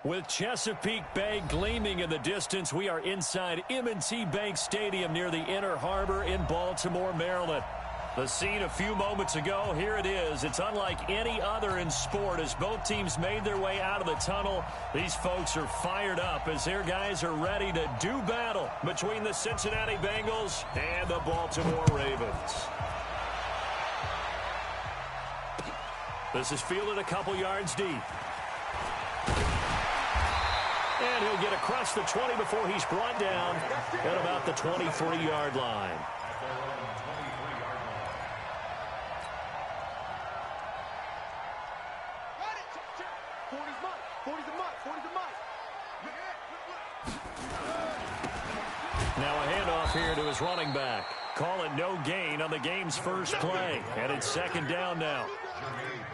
With Chesapeake Bay gleaming in the distance, we are inside M&T Bank Stadium near the Inner Harbor in Baltimore, Maryland. The scene a few moments ago, here it is. It's unlike any other in sport as both teams made their way out of the tunnel. These folks are fired up as their guys are ready to do battle between the Cincinnati Bengals and the Baltimore Ravens. This is fielded a couple yards deep. And he'll get across the 20 before he's brought down at about the 23-yard line. Now a handoff here to his running back. Call it no gain on the game's first play. And it's second down now.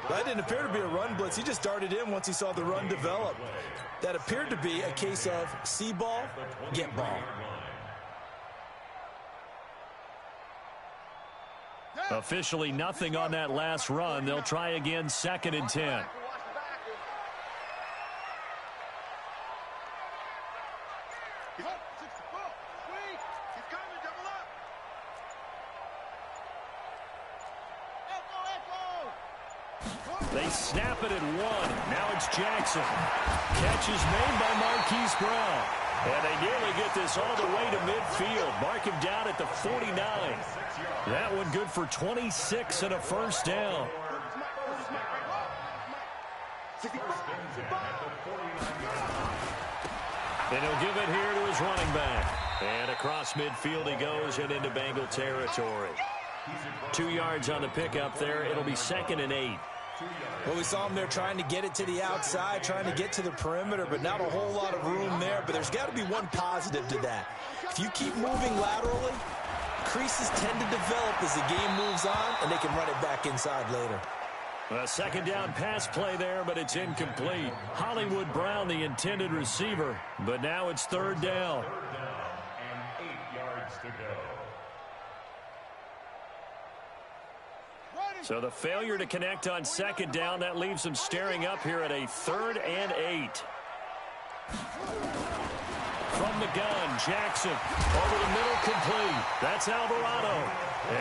That didn't appear to be a run blitz. He just darted in once he saw the run develop. That appeared to be a case of see ball, get ball. Officially nothing on that last run. They'll try again, 2nd and 10. They snap it at 1. Now it's Jackson. Catch is made by Marquise Brown. And they nearly get this all the way to midfield. Mark him down at the 49. That one good for 26 and a first down. And he'll give it here to his running back. And across midfield he goes and into Bengal territory. 2 yards on the pickup there. It'll be 2nd and 8. Well, we saw him there trying to get it to the outside, trying to get to the perimeter, but not a whole lot of room there. But there's got to be one positive to that. If you keep moving laterally, creases tend to develop as the game moves on, and they can run it back inside later. A second down pass play there, but it's incomplete. Hollywood Brown, the intended receiver, but now it's 3rd down. And 8 yards to go. So the failure to connect on 2nd down, that leaves them staring up here at a 3rd and 8. From the gun, Jackson over the middle, complete. That's Alvarado.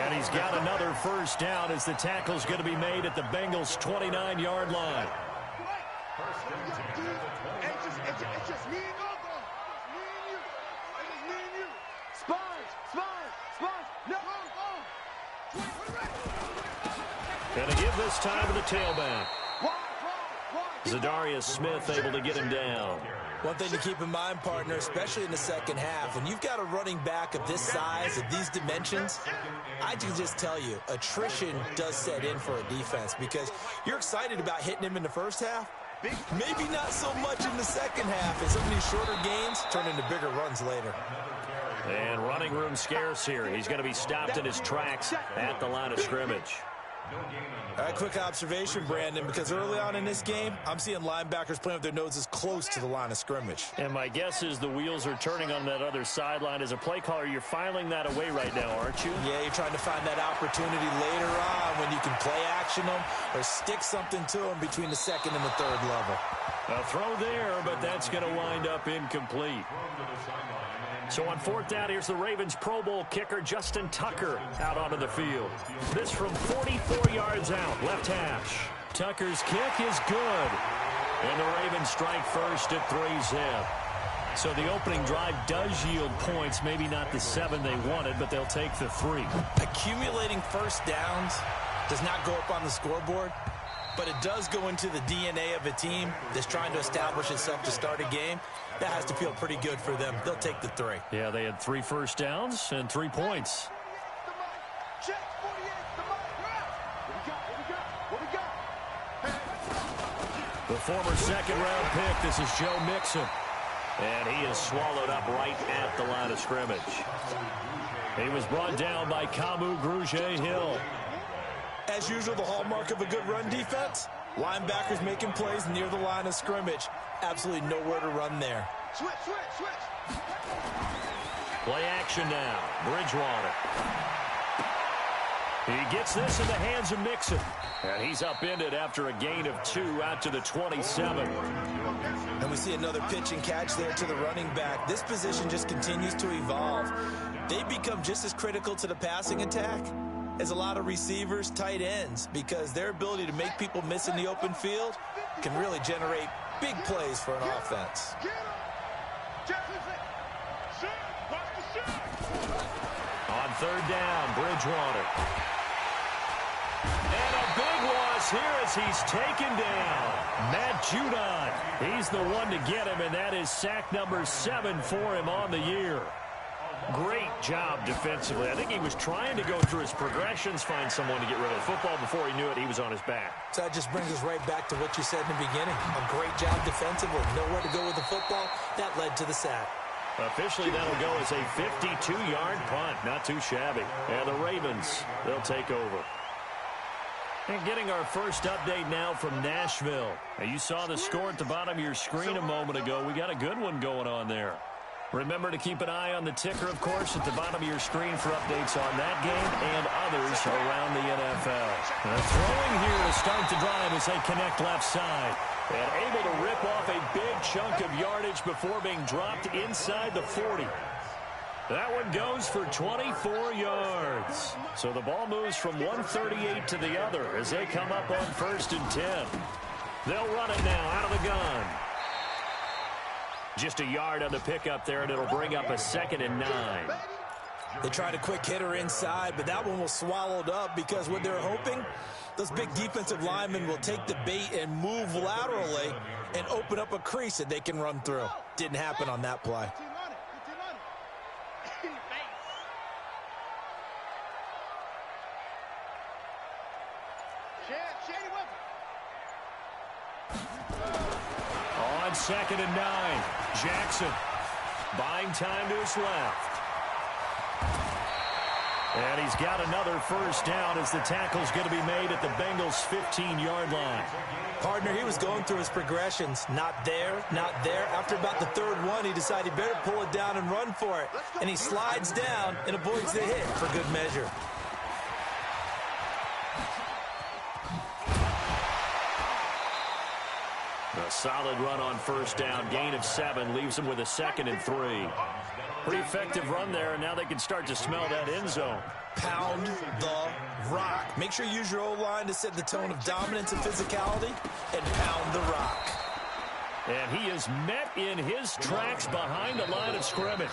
And he's got another first down as the tackle's going to be made at the Bengals' 29-yard line. Going to give this time to the tailback. Zadarius Smith able to get him down. One thing to keep in mind, partner, especially in the second half, when you've got a running back of this size, of these dimensions, I can just tell you, attrition does set in for a defense because you're excited about hitting him in the first half. Maybe not so much in the second half, as some of these shorter gains turn into bigger runs later. And running room scarce here. He's going to be stopped in his tracks at the line of scrimmage. All right, quick observation, Brandon, because early on in this game, I'm seeing linebackers playing with their noses close to the line of scrimmage. And my guess is the wheels are turning on that other sideline. As a play caller, you're filing that away right now, aren't you? Yeah, you're trying to find that opportunity later on when you can play action them or stick something to them between the 2nd and the 3rd level. A throw there, but that's going to wind up incomplete. So on 4th down, here's the Ravens Pro Bowl kicker, Justin Tucker, out onto the field. This from 44 yards out, left hash. Tucker's kick is good. And the Ravens strike first at 3-zip. So the opening drive does yield points, maybe not the 7 they wanted, but they'll take the 3. Accumulating first downs does not go up on the scoreboard, but it does go into the DNA of a team that's trying to establish itself to start a game. That has to feel pretty good for them. They'll take the 3. Yeah, they had 3 first downs and 3 points. The former 2nd-round pick, this is Joe Mixon. And he is swallowed up right at the line of scrimmage. He was brought down by Kamu Grugier-Hill. As usual, the hallmark of a good run defense, linebackers making plays near the line of scrimmage. Absolutely nowhere to run there. Switch. Play action now. Bridgewater. He gets this in the hands of Mixon. And he's upended after a gain of 2 out to the 27. And we see another pitch and catch there to the running back. This position just continues to evolve. They become just as critical to the passing attack as a lot of receivers, tight ends, because their ability to make people miss in the open field can really generate big plays for an offense. On third down, Bridgewater. And a big loss here as he's taken down. Matt Judon, he's the one to get him, and that is sack number 7 for him on the year. Great job defensively. I think he was trying to go through his progressions, find someone to get rid of the football. Before he knew it, he was on his back. So that just brings us right back to what you said in the beginning. A great job defensively. Nowhere to go with the football. That led to the sack. Officially, that'll go as a 52-yard punt. Not too shabby. And the Ravens, they'll take over. And getting our first update now from Nashville. Now, you saw the score at the bottom of your screen a moment ago. We got a good one going on there. Remember to keep an eye on the ticker, of course, at the bottom of your screen for updates on that game and others around the NFL. Throwing here to start the drive as they connect left side. And able to rip off a big chunk of yardage before being dropped inside the 40. That one goes for 24 yards. So the ball moves from 138 to the other as they come up on 1st and 10. They'll run it now out of the gun. Just a yard on the pickup there, and it'll bring up a 2nd and 9. They tried a quick hitter inside, but that one was swallowed up because what they're hoping, those big defensive linemen will take the bait and move laterally and open up a crease that they can run through. Didn't happen on that play. On 2nd and 9, Jackson buying time to his left. And he's got another first down as the tackle's going to be made at the Bengals' 15-yard line. Partner, he was going through his progressions. Not there, not there. After about the 3rd one, he decided he better pull it down and run for it. And he slides down and avoids the hit for good measure. A solid run on first down. Gain of 7 leaves them with a 2nd and 3. Pretty effective run there, and now they can start to smell that end zone. Pound the rock. Make sure you use your O-line to set the tone of dominance and physicality, and pound the rock. And he is met in his tracks behind the line of scrimmage.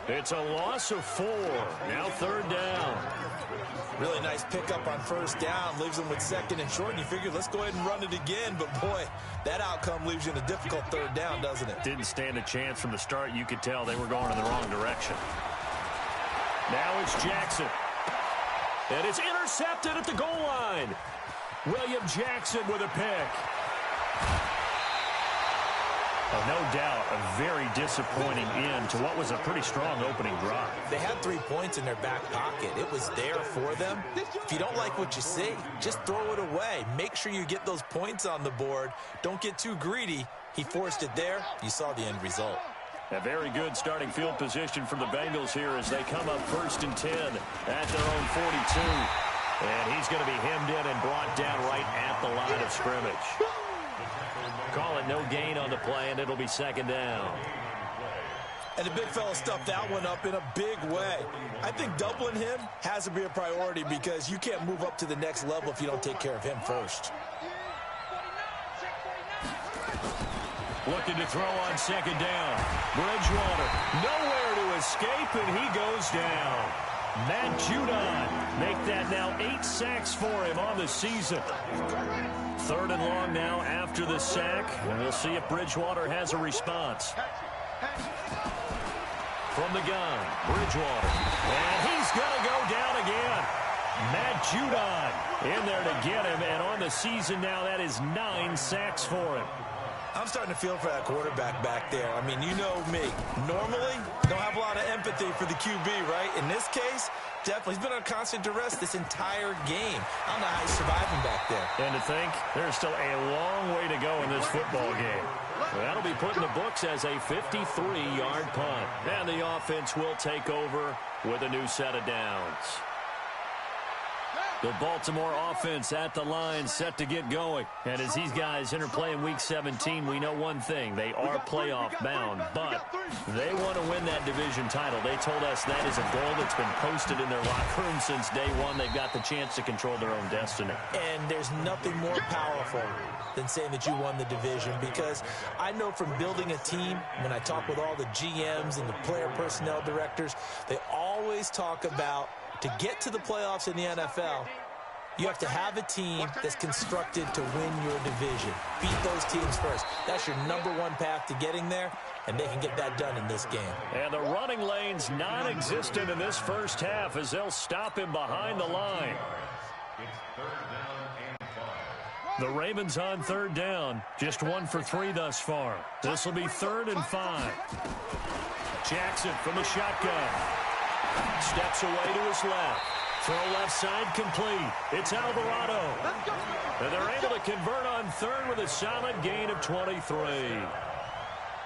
It's a loss of 4. Now 3rd down. Really nice pickup on first down. Leaves them with 2nd and short. And you figure, let's go ahead and run it again. But, boy, that outcome leaves you in a difficult 3rd down, doesn't it? Didn't stand a chance from the start. You could tell they were going in the wrong direction. Now it's Jackson. And it's intercepted at the goal line. William Jackson with a pick. Oh, no doubt, a very disappointing end to what was a pretty strong opening drive. They had 3 points in their back pocket. It was there for them. If you don't like what you see, just throw it away. Make sure you get those points on the board. Don't get too greedy. He forced it there. You saw the end result. A very good starting field position for the Bengals here as they come up 1st and 10 at their own 42. And he's going to be hemmed in and brought down right at the line of scrimmage. Call it no gain on the play, and it'll be 2nd down. And the big fella stuffed that one up in a big way. I think doubling him has to be a priority because you can't move up to the next level if you don't take care of him first. Looking to throw on 2nd down. Bridgewater nowhere to escape, and he goes down. Matt Judon make that now 8 sacks for him on the season. 3rd and long now after the sack, and we'll see if Bridgewater has a response. From the gun, Bridgewater, and he's going to go down again. Matt Judon in there to get him, and on the season now, that is 9 sacks for him. I'm starting to feel for that quarterback back there. I mean, you know me. Normally, don't have a lot of empathy for the QB, right? In this case, definitely. He's been on constant duress this entire game. I don't know how he's surviving back there. And to think, there's still a long way to go in this football game. That'll be put in the books as a 53-yard punt. And the offense will take over with a new set of downs. The Baltimore offense at the line, set to get going. And as these guys interplay in Week 17, we know one thing. They are playoff bound, but they want to win that division title. They told us that is a goal that's been posted in their locker room since day one. They've got the chance to control their own destiny. And there's nothing more powerful than saying that you won the division, because I know from building a team, when I talk with all the GMs and the player personnel directors, they always talk about, to get to the playoffs in the NFL, you have to have a team that's constructed to win your division. Beat those teams first. That's your number one path to getting there, and they can get that done in this game. And the running lane's non-existent in this first half as they'll stop him behind the line. The Ravens on third down, just 1 for 3 thus far. This will be 3rd and 5. Jackson from the shotgun. Steps away to his left. Throw left side complete. It's Alvarado. And they're able to convert on 3rd with a solid gain of 23.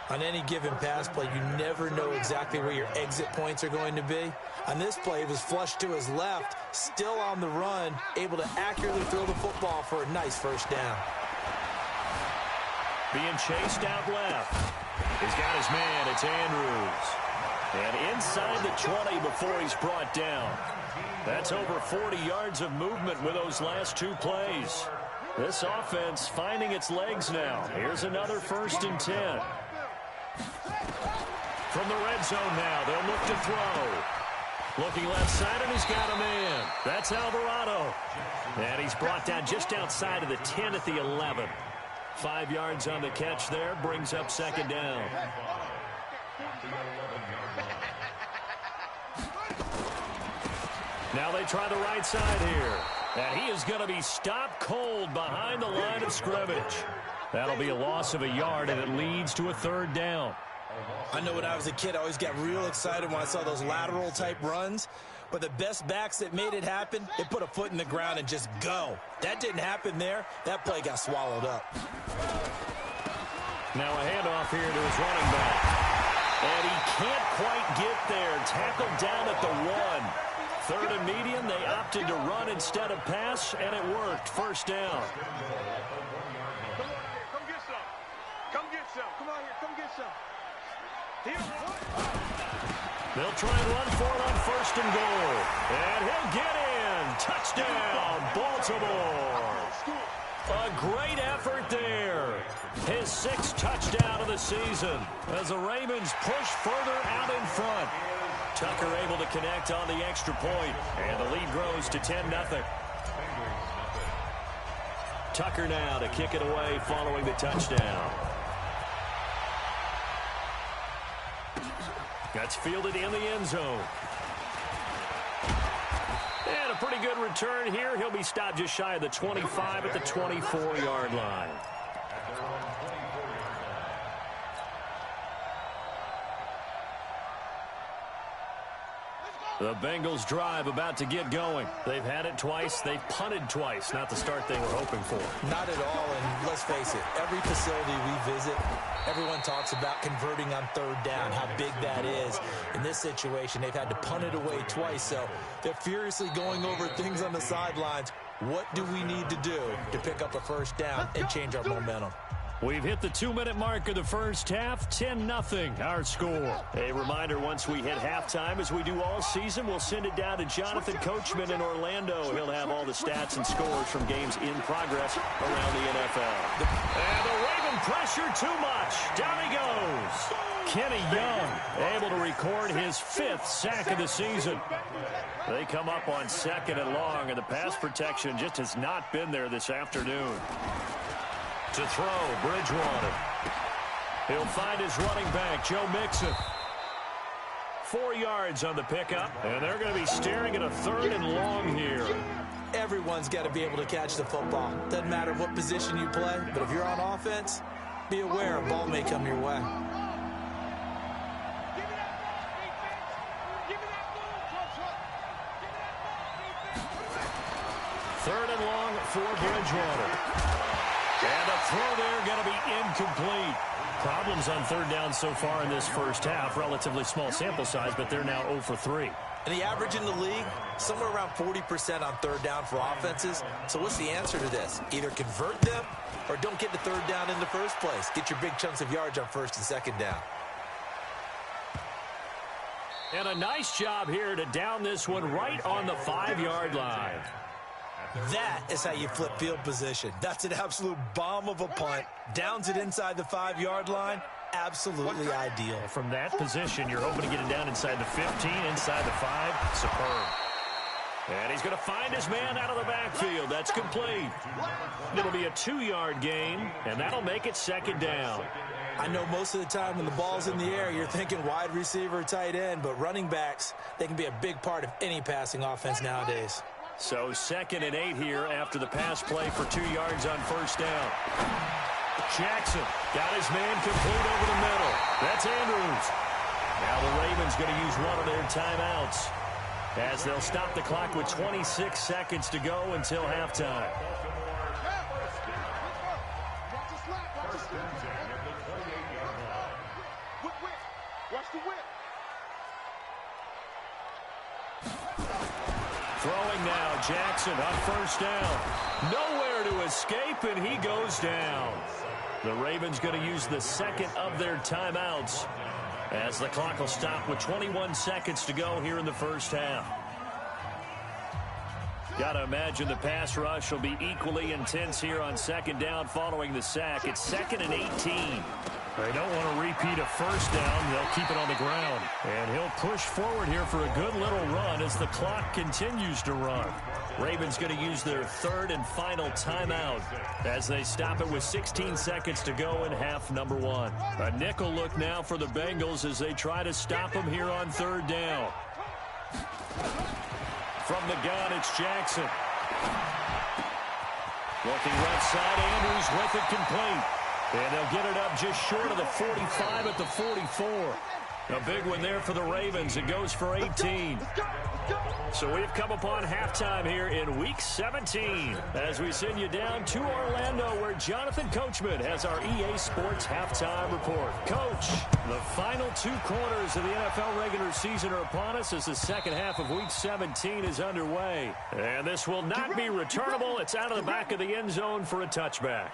On any given pass play, you never know exactly where your exit points are going to be. On this play, it was flushed to his left, still on the run, able to accurately throw the football for a nice first down. Being chased out left. He's got his man. It's Andrews. And inside the 20 before he's brought down. That's over 40 yards of movement with those last 2 plays. This offense finding its legs now. Here's another 1st and 10. From the red zone now, they'll look to throw. Looking left side, and he's got a man. That's Alvarado. And he's brought down just outside of the 10 at the 11. 5 yards on the catch there, brings up 2nd down. Now they try the right side here. And he is going to be stopped cold behind the line of scrimmage. That'll be a loss of a yard, and it leads to a 3rd down. I know when I was a kid, I always got real excited when I saw those lateral-type runs. But the best backs that made it happen, they put a foot in the ground and just go. That didn't happen there. That play got swallowed up. Now a handoff here to his running back. And he can't quite get there. Tackled down at the 1. 3rd and medium, they opted to run instead of pass, and it worked. 1st down. Come get some. Come get some. Come on here. Come get some. They'll try and run for it on 1st and goal. And he'll get in. Touchdown, Baltimore. A great effort there. His 6th touchdown of the season as the Ravens push further out in front. Tucker able to connect on the extra point, and the lead grows to 10-0. Tucker now to kick it away following the touchdown. That's fielded in the end zone. And a pretty good return here. He'll be stopped just shy of the 25 at the 24-yard line. The Bengals drive about to get going. They've had it twice. They've punted twice. Not the start they were hoping for. Not at all, and let's face it, every facility we visit, everyone talks about converting on 3rd down, how big that is. In this situation, they've had to punt it away twice, so they're furiously going over things on the sidelines. What do we need to do to pick up a 1st down and change our momentum? We've hit the 2-minute mark of the first half, 10-0 our score. A reminder, once we hit halftime, as we do all season, we'll send it down to Jonathan Coachman in Orlando. He'll have all the stats and scores from games in progress around the NFL. And the Raven pressure too much. Down he goes. Kenny Young able to record his 5th sack of the season. They come up on 2nd and long, and the pass protection just has not been there this afternoon. To throw, Bridgewater. He'll find his running back, Joe Mixon. 4 yards on the pickup, and they're going to be staring at a 3rd and long here. Everyone's got to be able to catch the football. Doesn't matter what position you play, but if you're on offense, be aware a ball may come your way. Third and long for Bridgewater. And the throw there going to be incomplete. Problems on third down so far in this first half. Relatively small sample size, but they're now 0 for 3. And the average in the league, somewhere around 40% on third down for offenses. So what's the answer to this? Either convert them or don't get to third down in the first place. Get your big chunks of yards on first and second down. And a nice job here to down this one right on the 5-yard line. That is how you flip field position. That's an absolute bomb of a punt. Downs it inside the 5-yard line. Absolutely ideal. From that position, you're hoping to get it down inside the 15, inside the 5. Superb. And he's going to find his man out of the backfield. That's complete. It'll be a 2-yard gain, and that'll make it second down. I know most of the time when the ball's in the air, you're thinking wide receiver, tight end, but running backs, they can be a big part of any passing offense nowadays. So 2nd and 8 here after the pass play for 2 yards on first down. Jackson got his man complete over the middle. That's Andrews. Now the Ravens going to use one of their timeouts as they'll stop the clock with 26 seconds to go until halftime. Watch the whip. Throwing now, Jackson on first down. Nowhere to escape, and he goes down. The Ravens going to use the 2nd of their timeouts as the clock will stop with 21 seconds to go here in the first half. Got to imagine the pass rush will be equally intense here on second down following the sack. It's 2nd and 18. They don't want to repeat a first down. They'll keep it on the ground. And he'll push forward here for a good little run as the clock continues to run. Ravens going to use their 3rd and final timeout as they stop it with 16 seconds to go in half number 1. A nickel look now for the Bengals as they try to stop them here on 3rd down. From the gun, it's Jackson. Looking right side, Andrews with it complete. And they'll get it up just short of the 45 at the 44. A big one there for the Ravens. It goes for 18. So we've come upon halftime here in Week 17 as we send you down to Orlando where Jonathan Coachman has our EA Sports Halftime Report. Coach, the final 2 quarters of the NFL regular season are upon us as the second half of Week 17 is underway. And this will not be returnable. It's out of the back of the end zone for a touchback.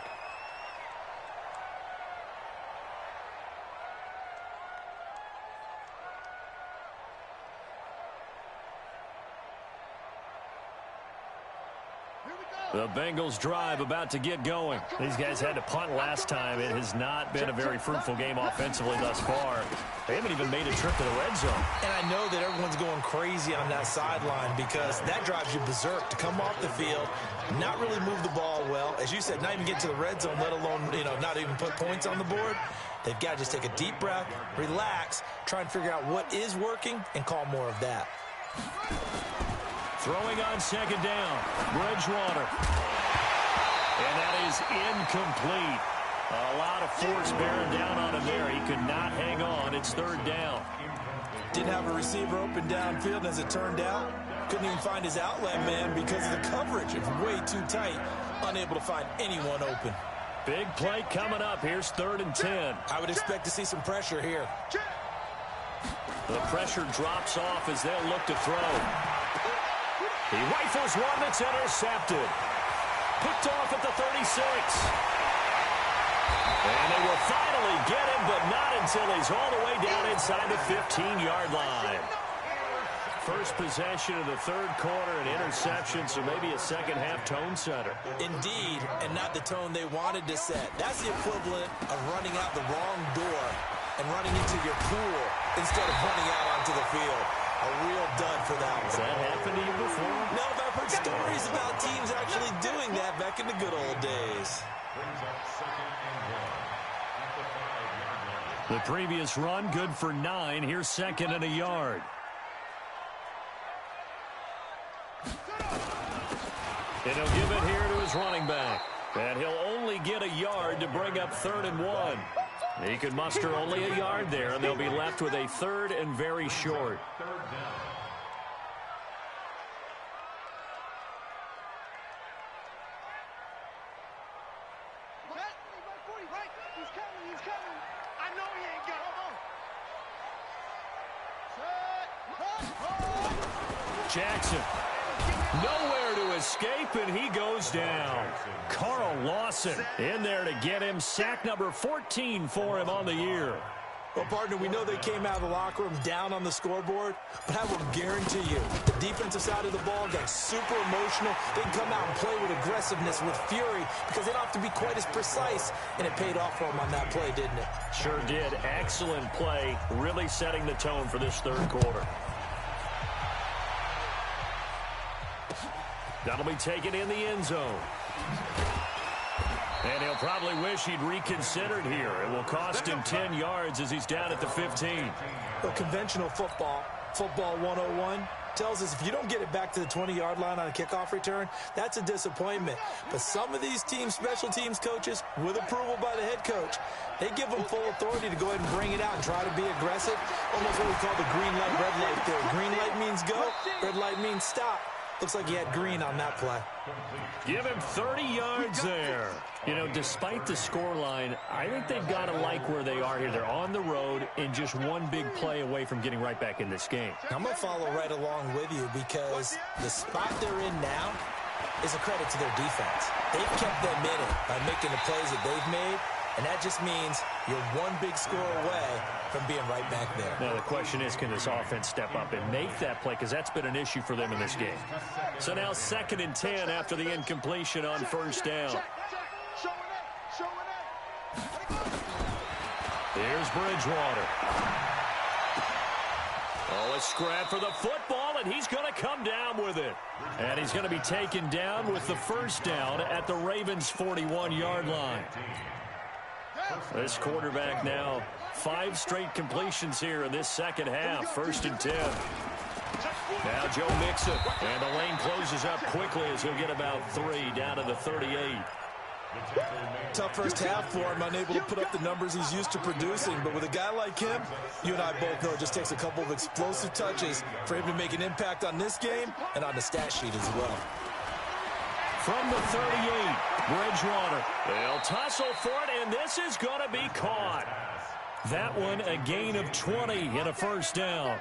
The Bengals drive about to get going. These guys had to punt last time. It has not been a very fruitful game offensively thus far. They haven't even made a trip to the red zone. And I know that everyone's going crazy on that sideline because that drives you berserk to come off the field, not really move the ball well. As you said, not even get to the red zone, let alone, not even put points on the board. They've got to just take a deep breath, relax, try and figure out what is working, and call more of that. Throwing on second down, Bridgewater. And that is incomplete. A lot of force bearing down on him there. He could not hang on. It's 3rd down. Didn't have a receiver open downfield, as it turned out. Couldn't even find his outlet man because of the coverage. It's way too tight. Unable to find anyone open. Big play coming up. Here's 3rd and 10. I would expect to see some pressure here. The pressure drops off as they'll look to throw. He rifles one that's intercepted. Picked off at the 36. And they will finally get him, but not until he's all the way down inside the 15-yard line. First possession of the 3rd quarter, an interception, so maybe a second-half tone setter. Indeed, and not the tone they wanted to set. That's the equivalent of running out the wrong door and running into your pool instead of running out onto the field. A real dud for that one. Has that happened to you before? No, but I've heard stories about teams actually doing that back in the good old days. The previous run, good for 9. Here's 2nd and a yard. And he'll give it here to his running back. And he'll only get a yard to bring up 3rd and 1. He could muster only a yard there, and they'll be left with a 3rd and very short. I know he ain't got Jackson, nowhere to escape, and he goes down. Carl Lawson in there to get him. Sack number 14 for him on the year. Well, partner, we know they came out of the locker room down on the scoreboard, but I will guarantee you the defensive side of the ball got super emotional. They can come out and play with aggressiveness, with fury, because they don't have to be quite as precise, and it paid off for them on that play, didn't it? Sure did. Excellent play, really setting the tone for this third quarter. That'll be taken in the end zone. And he'll probably wish he'd reconsidered here. It will cost him 10 yards as he's down at the 15. Well, conventional football 101, tells us if you don't get it back to the 20-yard line on a kickoff return, that's a disappointment. But some of these teams, special teams coaches, with approval by the head coach, they give them full authority to go ahead and bring it out and try to be aggressive. Almost what we call the green light, red light theory. Green light means go, red light means stop. Looks like he had green on that play. Give him 30 yards there. You know, despite the scoreline, I think they've got to like where they are here. They're on the road and just one big play away from getting right back in this game. I'm going to follow right along with you because the spot they're in now is a credit to their defense. They've kept them in it by making the plays that they've made, and that just means you're one big score away from being right back there. Now, the question is, can this offense step up and make that play? Because that's been an issue for them in this game. So now 2nd and 10 after the incompletion on first down. Here's Bridgewater. Oh, a scrap for the football, and he's going to come down with it. And he's going to be taken down with the first down at the Ravens' 41-yard line. This quarterback now 5 straight completions here in this second half. 1st and 10. Now Joe Mixon. And the lane closes up quickly as he'll get about 3 down to the 38. Tough first half for him, unable to put up the numbers he's used to producing. But with a guy like him, you and I both know it just takes a couple of explosive touches for him to make an impact on this game and on the stat sheet as well. From the 38, Bridgewater. They'll tussle for it, and this is going to be caught. That one a gain of 20 and a first down.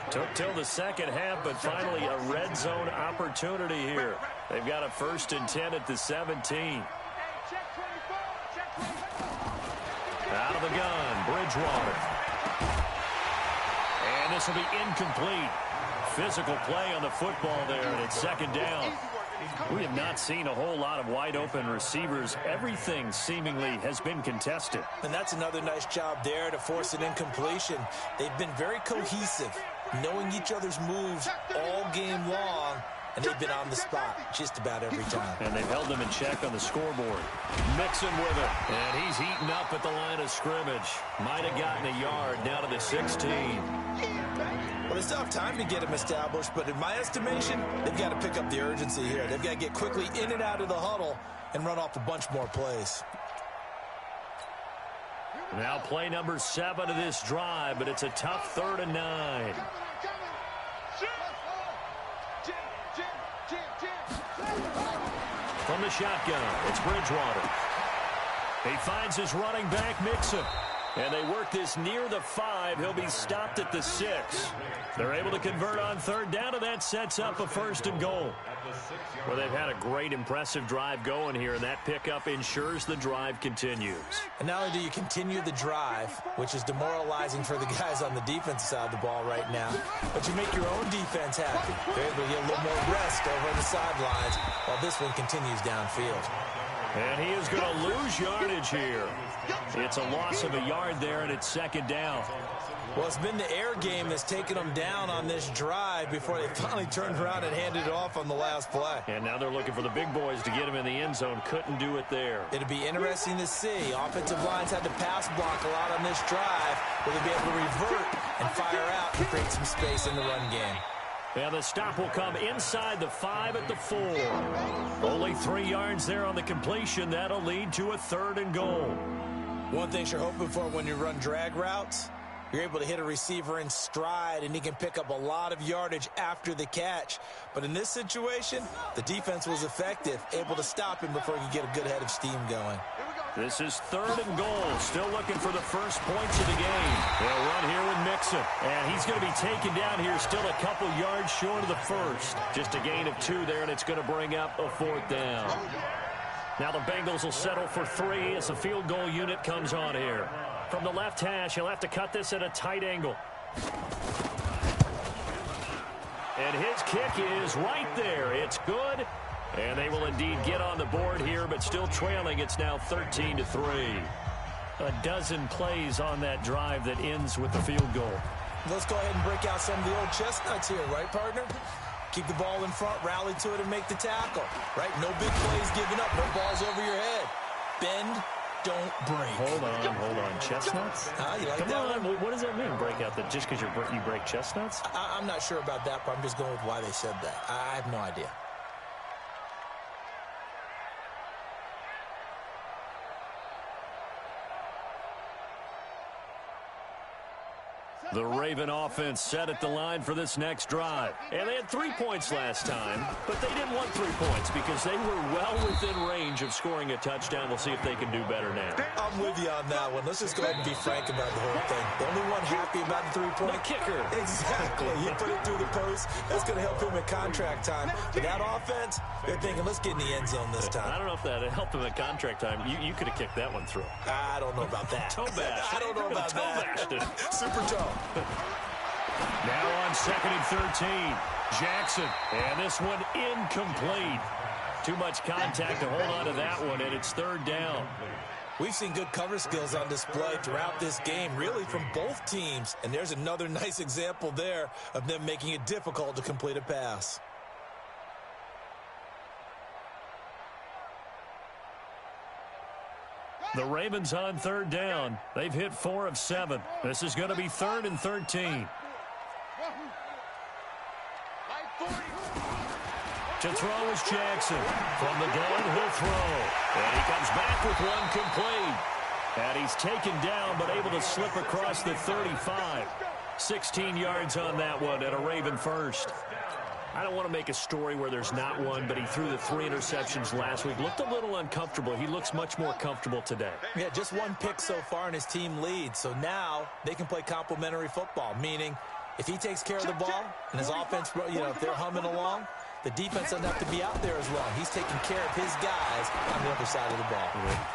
Took till the second half, but finally a red zone opportunity here. They've got a 1st and 10 at the 17. Out of the gun, Bridgewater. And this will be incomplete. Physical play on the football there, and it's 2nd down. We have not seen a whole lot of wide-open receivers. Everything seemingly has been contested. And that's another nice job there to force an incompletion. They've been very cohesive, knowing each other's moves all game long, and they've been on the spot just about every time. And they've held them in check on the scoreboard. Mixon with it, and he's heating up at the line of scrimmage. Might have gotten a yard down to the 16. Well, they still have time to get him established, but in my estimation, they've got to pick up the urgency here. They've got to get quickly in and out of the huddle and run off a bunch more plays. Now play number 7 of this drive, but it's a tough 3rd and 9. From the shotgun, it's Bridgewater. He finds his running back, Mixon. And they work this near the 5. He'll be stopped at the 6. They're able to convert on 3rd down, and that sets up a 1st and goal. Well, they've had a great, impressive drive going here, and that pickup ensures the drive continues. And not only do you continue the drive, which is demoralizing for the guys on the defensive side of the ball right now, but you make your own defense happy. They're able to get a little more rest over on the sidelines while this one continues downfield. And he is going to lose yardage here. It's a loss of a yard there, and it's 2nd down. Well, it's been the air game that's taken them down on this drive before they finally turned around and handed it off on the last play. And now they're looking for the big boys to get him in the end zone. Couldn't do it there. It'll be interesting to see. Offensive lines had to pass block a lot on this drive. Will they be able to revert and fire out and create some space in the run game? And the stop will come inside the 5 at the 4. Only 3 yards there on the completion. That'll lead to a 3rd and goal. One thing you're hoping for when you run drag routes, you're able to hit a receiver in stride, and he can pick up a lot of yardage after the catch. But in this situation, the defense was effective, able to stop him before he could get a good head of steam going. Here we go. This is 3rd and goal. Still looking for the first points of the game. They'll run here with Mixon. And he's going to be taken down here still a couple yards short of the first. Just a gain of 2 there, and it's going to bring up a 4th down. Now the Bengals will settle for 3 as the field goal unit comes on here. From the left hash, he'll have to cut this at a tight angle. And his kick is right there. It's good. And they will indeed get on the board here, but still trailing. It's now 13-3. A dozen plays on that drive that ends with the field goal. Let's go ahead and break out some of the old chestnuts here, right, partner? Keep the ball in front, rally to it, and make the tackle, right? No big plays given up, no balls over your head. Bend, don't break. Hold on. Chestnuts? You like Come that on. one? What does that mean, break out? That just because you break chestnuts? I'm not sure about that, but I'm just going with why they said that. I have no idea. The Raven offense set at the line for this next drive. And they had 3 points last time, but they didn't want 3 points because they were well within range of scoring a touchdown. We'll see if they can do better now. I'm with you on that one. Let's just go ahead and be frank about the whole thing. The only one happy about the 3-point. The kicker. Exactly. He put it through the post. That's going to help him at contract time. But that offense, they're thinking, let's get in the end zone this time. I don't know if that helped him at contract time. You could have kicked that one through. I don't know about that. Toe bash. I don't know about that. Super toe. Now on 2nd and 13, Jackson. And this one incomplete. Too much contact to hold on to that one, and it's 3rd down. We've seen good cover skills on display throughout this game, really from both teams. And there's another nice example there of them making it difficult to complete a pass. The Ravens on 3rd down. They've hit 4 of 7. This is going to be 3rd and 13. To throw is Jackson. From the gun, he'll throw. And he comes back with one complete. And he's taken down, but able to slip across the 35. 16 yards on that one, and a Raven first. I don't want to make a story where there's not one, but he threw the 3 interceptions last week. Looked a little uncomfortable. He looks much more comfortable today. Yeah, just 1 pick so far, and his team leads. So now they can play complementary football, meaning if he takes care of the ball and his offense, if they're humming along, the defense doesn't have to be out there as long. He's taking care of his guys on the other side of the ball.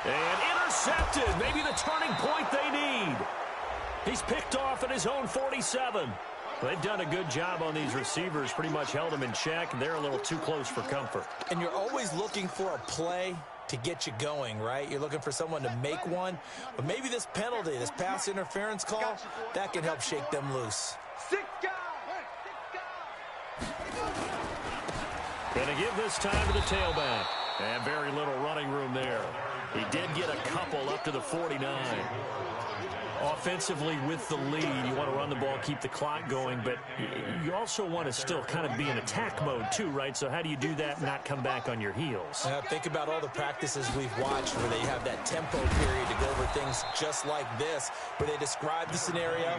And intercepted. Maybe the turning point they need. He's picked off at his own 47. They've done a good job on these receivers, pretty much held them in check. They're a little too close for comfort. And you're always looking for a play to get you going, right? You're looking for someone to make one. But maybe this penalty, this pass interference call, that can help shake them loose. Going to give this time to the tailback. And very little running room there. He did get a couple up to the 49. Offensively with the lead, you want to run the ball, keep the clock going, but you also want to still kind of be in attack mode too, right? So how do you do that and not come back on your heels? Think about all the practices we've watched where they have that tempo period to go over things just like this, where they describe the scenario,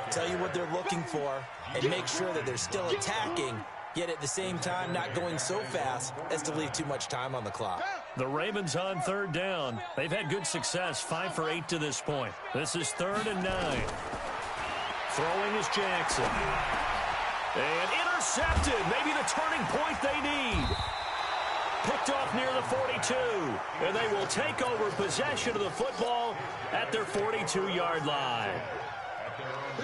tell you what they're looking for, and make sure that they're still attacking, yet at the same time not going so fast as to leave too much time on the clock. The Ravens on 3rd down. They've had good success, 5 for 8 to this point. This is 3rd and 9. Throwing is Jackson. And intercepted. Maybe the turning point they need. Picked off near the 42. And they will take over possession of the football at their 42-yard line.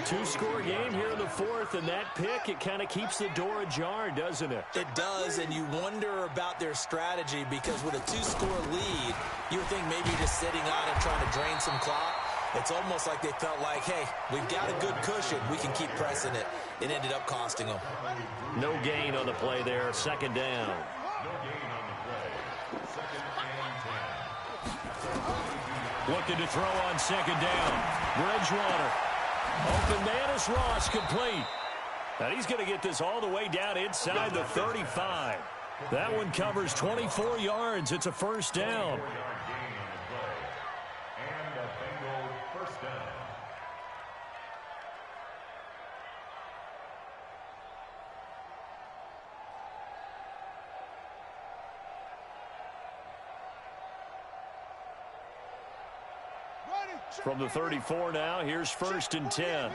2-score game here in the 4th, and that pick, it kind of keeps the door ajar, doesn't it? It does, and you wonder about their strategy because with a 2-score lead, you would think maybe just sitting on it trying to drain some clock. It's almost like they felt like, hey, we've got a good cushion. We can keep pressing it. It ended up costing them. No gain on the play there, 2nd down. Looking to throw on 2nd down. Bridgewater. Open man is Ross, complete. And he's going to get this all the way down inside the 35. That one covers 24 yards. It's a 1st down. From the 34 now, here's 1st and 10.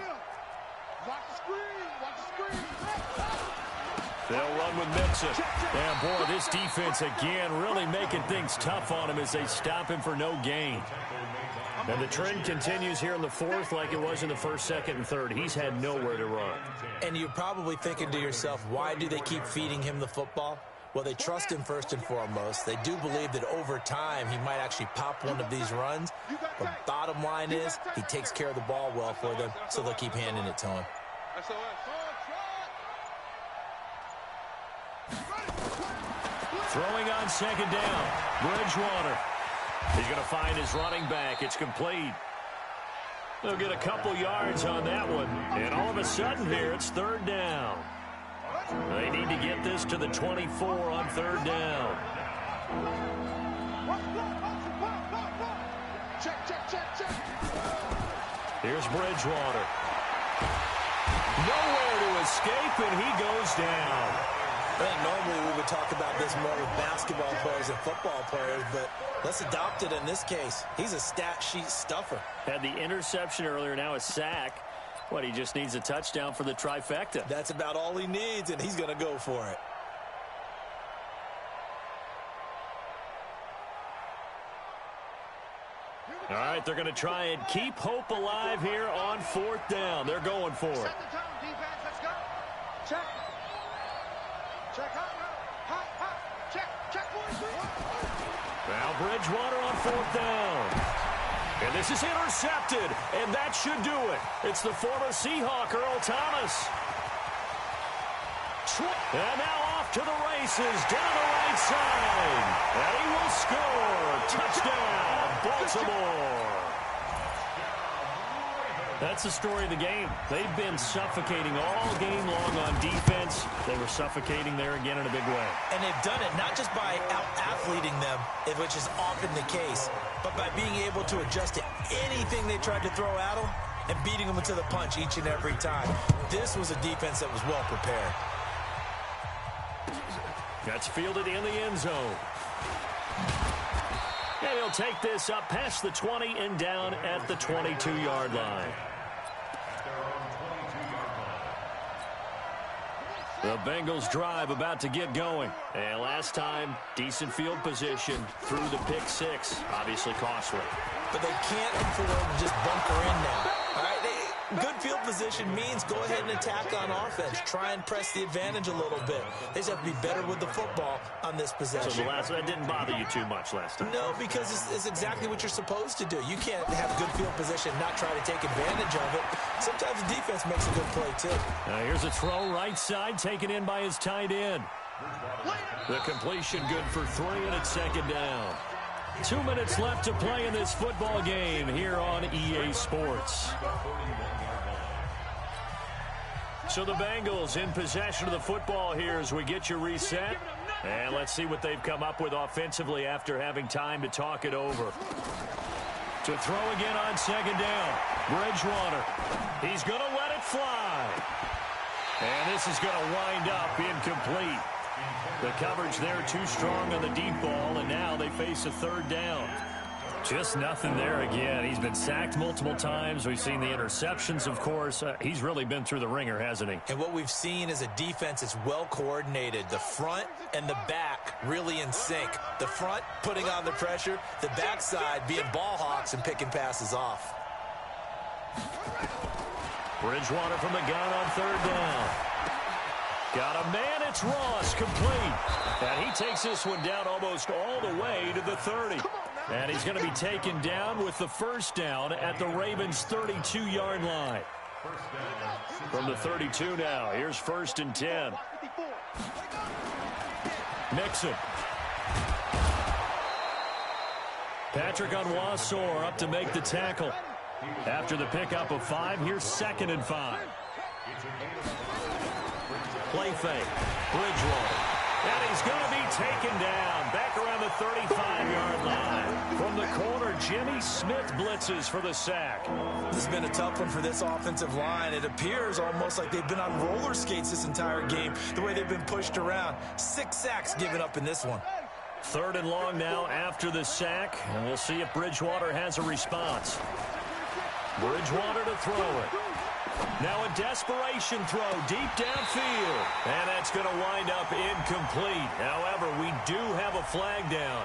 They'll run with Mixon. And, boy, this defense, again, really making things tough on him as they stop him for no gain. And the trend continues here in the 4th like it was in the 1st, 2nd, and 3rd. He's had nowhere to run. And you're probably thinking to yourself, why do they keep feeding him the football? Well, they trust him first and foremost. They do believe that over time he might actually pop one of these runs. The bottom line is he takes care of the ball well for them, so they'll keep handing it to him. Throwing on 2nd down, Bridgewater. He's going to find his running back. It's complete. They'll get a couple yards on that one. And all of a sudden here, it's 3rd down. They need to get this to the 24 on 3rd down. Here's Bridgewater. Nowhere to escape, and he goes down. I think normally we would talk about this more with basketball players and football players, but let's adopt it in this case. He's a stat sheet stuffer. Had the interception earlier, now a sack. What, he just needs a touchdown for the trifecta. That's about all he needs, and he's going to go for it. All right, they're going to try and keep hope alive here on 4th down. They're going for it. Set the tone, defense. Let's go. Check. Check. Hot. Check. 1, 2. Now Bridgewater on 4th down. And this is intercepted, and that should do it. It's the former Seahawk, Earl Thomas. And now off to the races, down the right side. And he will score. Touchdown, Baltimore. That's the story of the game. They've been suffocating all game long on defense. They were suffocating there again in a big way. And they've done it not just by out-athleting them, which is often the case, but by being able to adjust to anything they tried to throw at them and beating them to the punch each and every time. This was a defense that was well prepared. That's fielded in the end zone. And he'll take this up past the 20 and down at the 22-yard line. The Bengals drive about to get going. And last time, decent field position through the pick 6. Obviously costly. But they can't afford to just bunker in now. All right, good field position means go ahead and attack on offense. Try and press the advantage a little bit. They just have to be better with the football on this possession. So that didn't bother you too much last time? No, because it's exactly what you're supposed to do. You can't have good field position and not try to take advantage of it. Sometimes the defense makes a good play, too. Now here's a throw right side, taken in by his tight end. The completion good for 3, and it's 2nd down. 2 minutes left to play in this football game here on EA Sports. So the Bengals in possession of the football here as we get you reset. And let's see what they've come up with offensively after having time to talk it over. To throw again on 2nd down. Bridgewater. He's going to let it fly. And this is going to wind up incomplete. The coverage there too strong on the deep ball, and now they face a 3rd down. Just nothing there again. He's been sacked multiple times. We've seen the interceptions, of course. He's really been through the ringer, hasn't he? And what we've seen is a defense that's well coordinated. The front and the back really in sync. The front putting on the pressure, the backside being ball hawks and picking passes off. Bridgewater from the gun on 3rd down. Got a man, it's Ross, complete. And he takes this one down almost all the way to the 30. And he's going to be taken down with the 1st down at the Ravens' 32-yard line. From the 32 now, here's 1st and 10. Mixon. Patrick Onwuasor up to make the tackle. After the pickup of 5, here's 2nd and 5. Play fake. Bridgewater. And he's going to be taken down back around the 35-yard line. From the corner, Jimmy Smith blitzes for the sack. This has been a tough one for this offensive line. It appears almost like they've been on roller skates this entire game, the way they've been pushed around. 6 sacks given up in this one. 3rd and long now after the sack. And we'll see if Bridgewater has a response. Bridgewater to throw it. Now a desperation throw deep downfield. And that's going to wind up incomplete. However, we do have a flag down.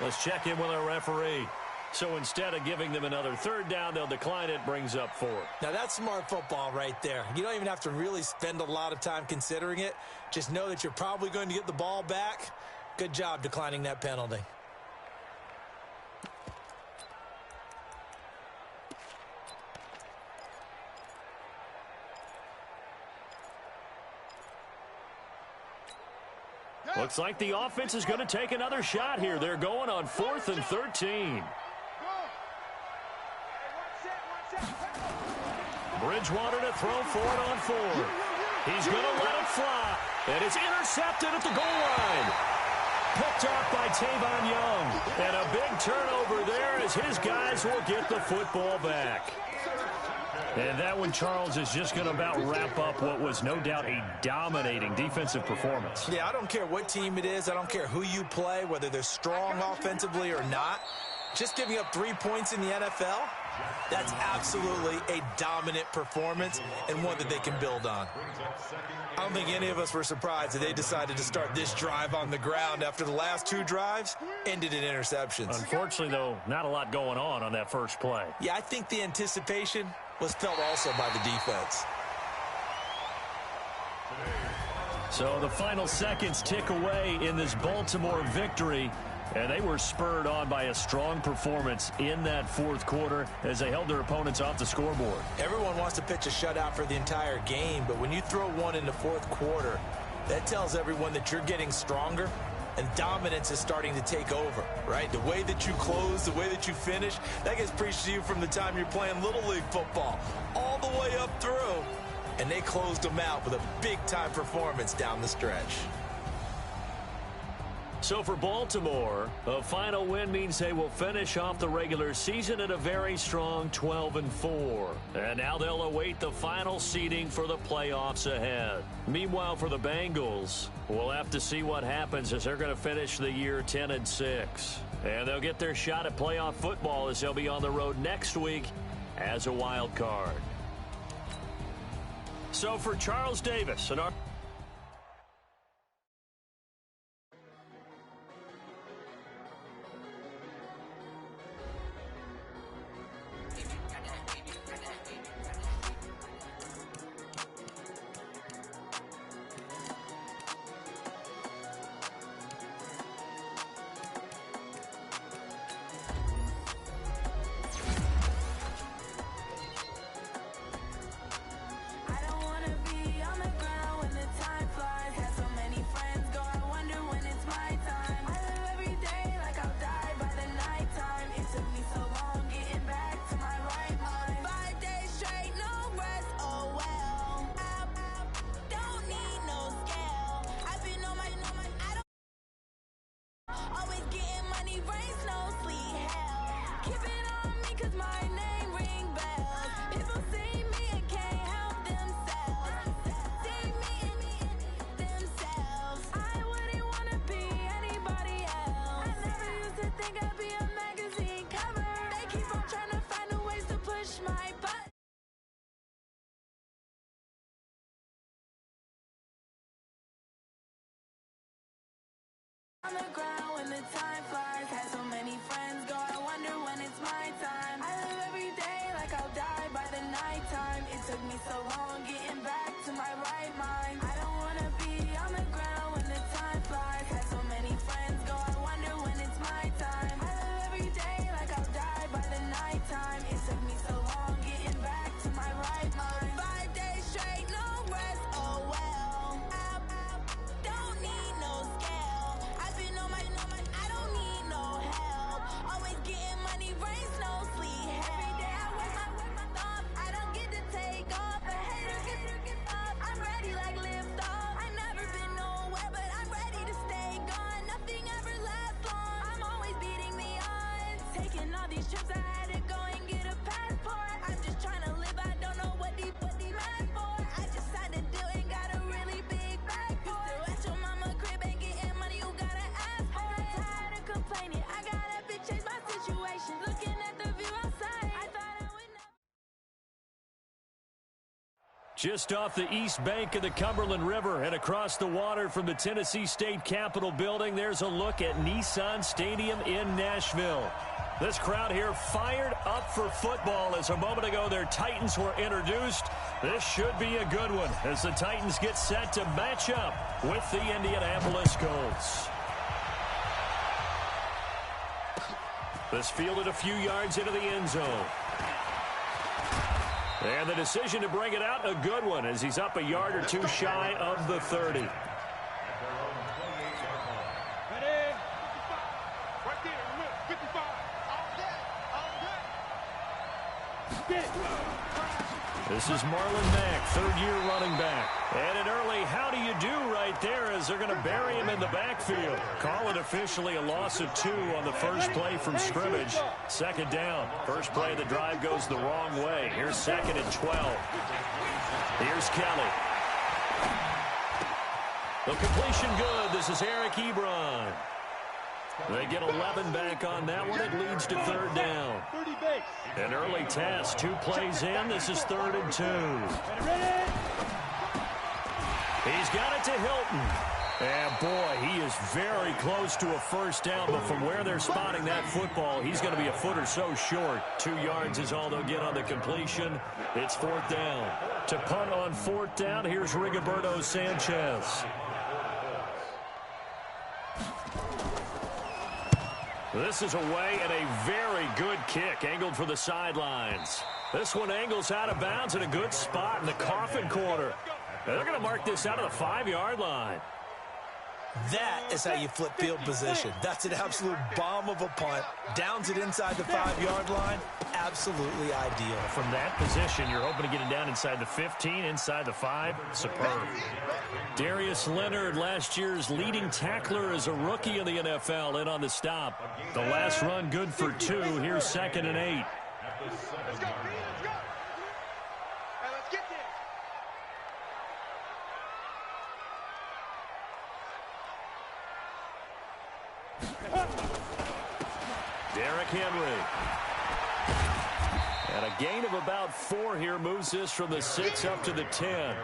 Let's check in with our referee. So instead of giving them another third down, they'll decline it, brings up 4. Now that's smart football right there. You don't even have to really spend a lot of time considering it. Just know that you're probably going to get the ball back. Good job declining that penalty. Looks like the offense is going to take another shot here. They're going on 4th and 13. Bridgewater to throw for it on 4. He's going to let it fly. And it's intercepted at the goal line. Picked off by Tavon Young. And a big turnover there as his guys will get the football back. And that one, Charles, is just going to about wrap up what was no doubt a dominating defensive performance. Yeah, I don't care what team it is. I don't care who you play, whether they're strong offensively or not. Just giving up 3 points in the NFL, that's absolutely a dominant performance and one that they can build on. I don't think any of us were surprised that they decided to start this drive on the ground after the last 2 drives ended in interceptions. Unfortunately, though, not a lot going on that first play. Yeah, I think the anticipation was felt also by the defense. So the final seconds tick away in this Baltimore victory. And they were spurred on by a strong performance in that 4th quarter as they held their opponents off the scoreboard. Everyone wants to pitch a shutout for the entire game, but when you throw one in the 4th quarter, that tells everyone that you're getting stronger and dominance is starting to take over, right? The way that you close, the way that you finish, that gets preached to you from the time you're playing Little League football all the way up through. And they closed them out with a big-time performance down the stretch. So for Baltimore, a final win means they will finish off the regular season at a very strong 12-4. And now they'll await the final seeding for the playoffs ahead. Meanwhile, for the Bengals, we'll have to see what happens as they're going to finish the year 10-6. And they'll get their shot at playoff football as they'll be on the road next week as a wild card. So for Charles Davis and our on the ground when the time flies. Had so many friends go, I wonder when it's my time. I live every day like I'll die by the nighttime. It took me so long getting back to my right mind. I don't wanna be on the ground when the time flies. Had so many friends go, I wonder when it's my time. I live every day like I'll die by the nighttime. It took me so long getting back to my right mind. 5 days straight, no rest, oh well. I don't need no scale. I've been on my, I don't need no help. Always getting money, rains, no sleep. Every day I work my thumb. I don't get to take off. A hater get up. I'm ready like lift off. I never been nowhere, but I'm ready to stay gone. Nothing ever lasts long. I'm always beating the odds. Taking all these trips, I had to go and get a passport. I'm just trying to live. I don't know what the mad for. I just signed a deal and got a really big bag for it. Still at your mama crib and getting money, you gotta ask for it. I'm tired of complaining. I gotta bitch change my situation. Looking at the view outside. Just off the east bank of the Cumberland River and across the water from the Tennessee State Capitol building, there's a look at Nissan Stadium in Nashville. This crowd here fired up for football as a moment ago their Titans were introduced. This should be a good one as the Titans get set to match up with the Indianapolis Colts. This fielded a few yards into the end zone. And the decision to bring it out, a good one, as he's up a yard or two shy of the 30. Ready? Right there, 55. All day. This is Marlon Mack, third-year running back. And an early how do you do right there as they're going to bury him in the backfield. Call it officially a loss of 2 on the first play from scrimmage. Second down. First play of the drive goes the wrong way. Here's 2nd and 12. Here's Kelly. The completion good. This is Eric Ebron. They get 11 back on that one. It leads to 3rd down. An early test. 2 plays in. This is 3rd and 2. He's got it to Hilton. And, boy, he is very close to a first down. But from where they're spotting that football, he's going to be a foot or so short. 2 yards is all they'll get on the completion. It's 4th down. To punt on 4th down, here's Rigoberto Sanchez. This is away and a very good kick angled for the sidelines. This one angles out of bounds in a good spot in the coffin corner. They're going to mark this out of the 5-yard line. That is how you flip field position. That's an absolute bomb of a punt. Downs it inside the 5-yard line. Absolutely ideal. From that position, you're hoping to get it down inside the 15, inside the 5. Superb. Darius Leonard, last year's leading tackler as a rookie in the NFL, in on the stop. The last run good for 2. Here's 2nd and 8. Let's go, let's go. Hey, let's get this. Derrick Henry. And a gain of about 4 here moves this from the 6 up to the 10.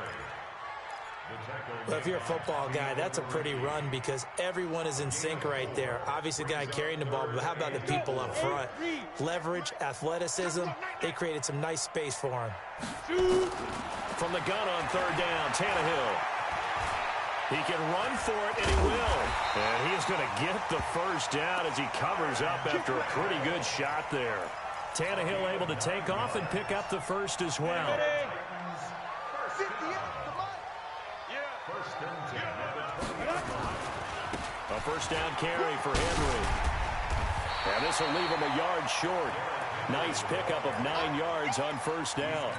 Well, if you're a football guy, that's a pretty run because everyone is in sync right there. Obviously, the guy carrying the ball, but how about the people up front? Leverage, athleticism, they created some nice space for him. From the gun on 3rd down, Tannehill. He can run for it, and he will. And he is going to get the first down as he covers up after a pretty good shot there. Tannehill able to take off and pick up the first as well. A first down carry for Henry. And this will leave him a yard short. Nice pickup of 9 yards on first down.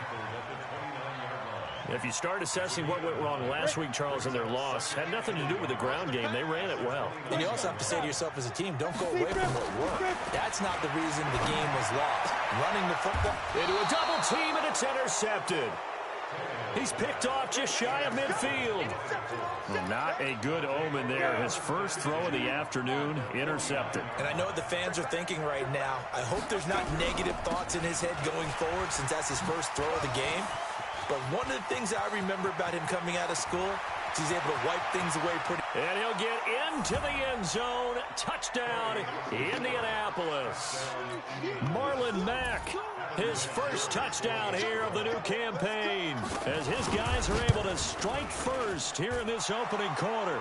If you start assessing what went wrong last week, Charles, in their loss, had nothing to do with the ground game. They ran it well. And you also have to say to yourself as a team, don't go away from what worked. That's not the reason the game was lost. Running the football. Into a double team, and it's intercepted. He's picked off just shy of midfield. Well, not a good omen there. His first throw of the afternoon, intercepted. And I know what the fans are thinking right now. I hope there's not negative thoughts in his head going forward since that's his first throw of the game. But one of the things I remember about him coming out of school is he's able to wipe things away pretty. And he'll get into the end zone. Touchdown, Indianapolis. Marlon Mack, his first touchdown here of the new campaign, as his guys are able to strike first here in this opening quarter.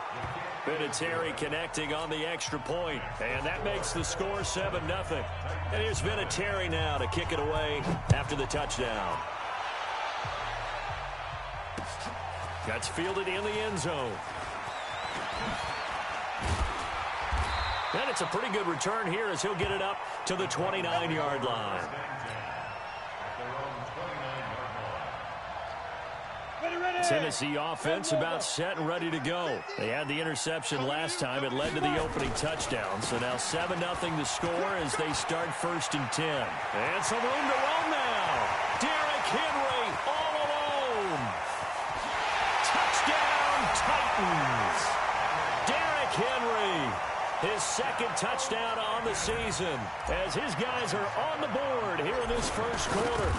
Vinatieri connecting on the extra point, and that makes the score 7-0. And here's Vinatieri now to kick it away after the touchdown. That's fielded in the end zone. And it's a pretty good return here as he'll get it up to the 29-yard line. Tennessee offense about set and ready to go. They had the interception last time. It led to the opening touchdown. So now 7-0 the score as they start 1st and 10. And some room to roam now. Derrick Henry all alone. Touchdown, Titans. Derrick Henry, his 2nd touchdown on the season as his guys are on the board here in this first quarter.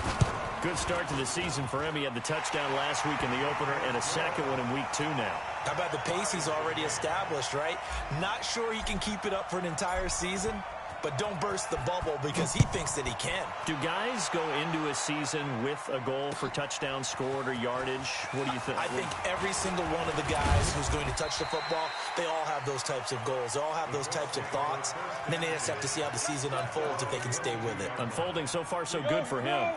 Good start to the season for him. He had the touchdown last week in the opener and a second one in week 2 now. How about the pace he's already established, right? Not sure he can keep it up for an entire season, but don't burst the bubble because he thinks that he can. Do guys go into a season with a goal for touchdown scored or yardage? What do you think? I think every single one of the guys who's going to touch the football, they all have those types of goals. They all have those types of thoughts. And then they just have to see how the season unfolds if they can stay with it. Unfolding so far so good for him.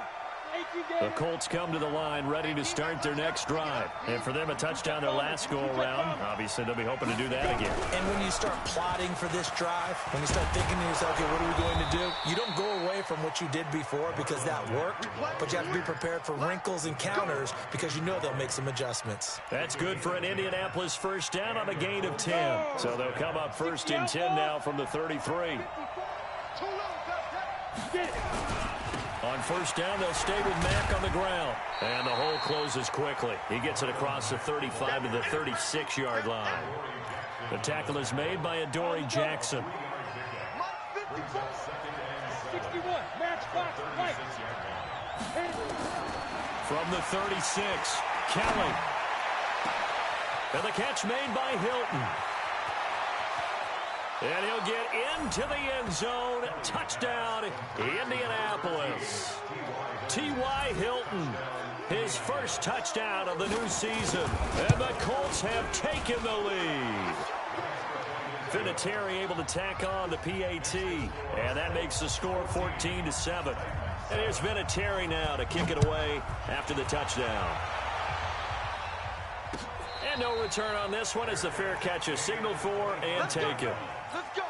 The Colts come to the line ready to start their next drive. And for them, a touchdown their last go-around. Obviously, they'll be hoping to do that again. And when you start plotting for this drive, when you start thinking to yourself, okay, what are we going to do? You don't go away from what you did before because that worked, but you have to be prepared for wrinkles and counters because you know they'll make some adjustments. That's good for an Indianapolis first down on a gain of 10. So they'll come up first and 10 now from the 33. On first down, they'll stay with Mack on the ground. And the hole closes quickly. He gets it across the 35 to the 36-yard line. The tackle is made by Adoree Jackson. 61, match box, right. From the 36, Kelly. And the catch made by Hilton. And he'll get into the end zone. Touchdown, Indianapolis. T.Y. Hilton, his first touchdown of the new season. And the Colts have taken the lead. Vinatieri able to tack on the PAT. And that makes the score 14-7. And here's Vinatieri now to kick it away after the touchdown. And no return on this one as the fair catch is signaled for and taken. Let's go.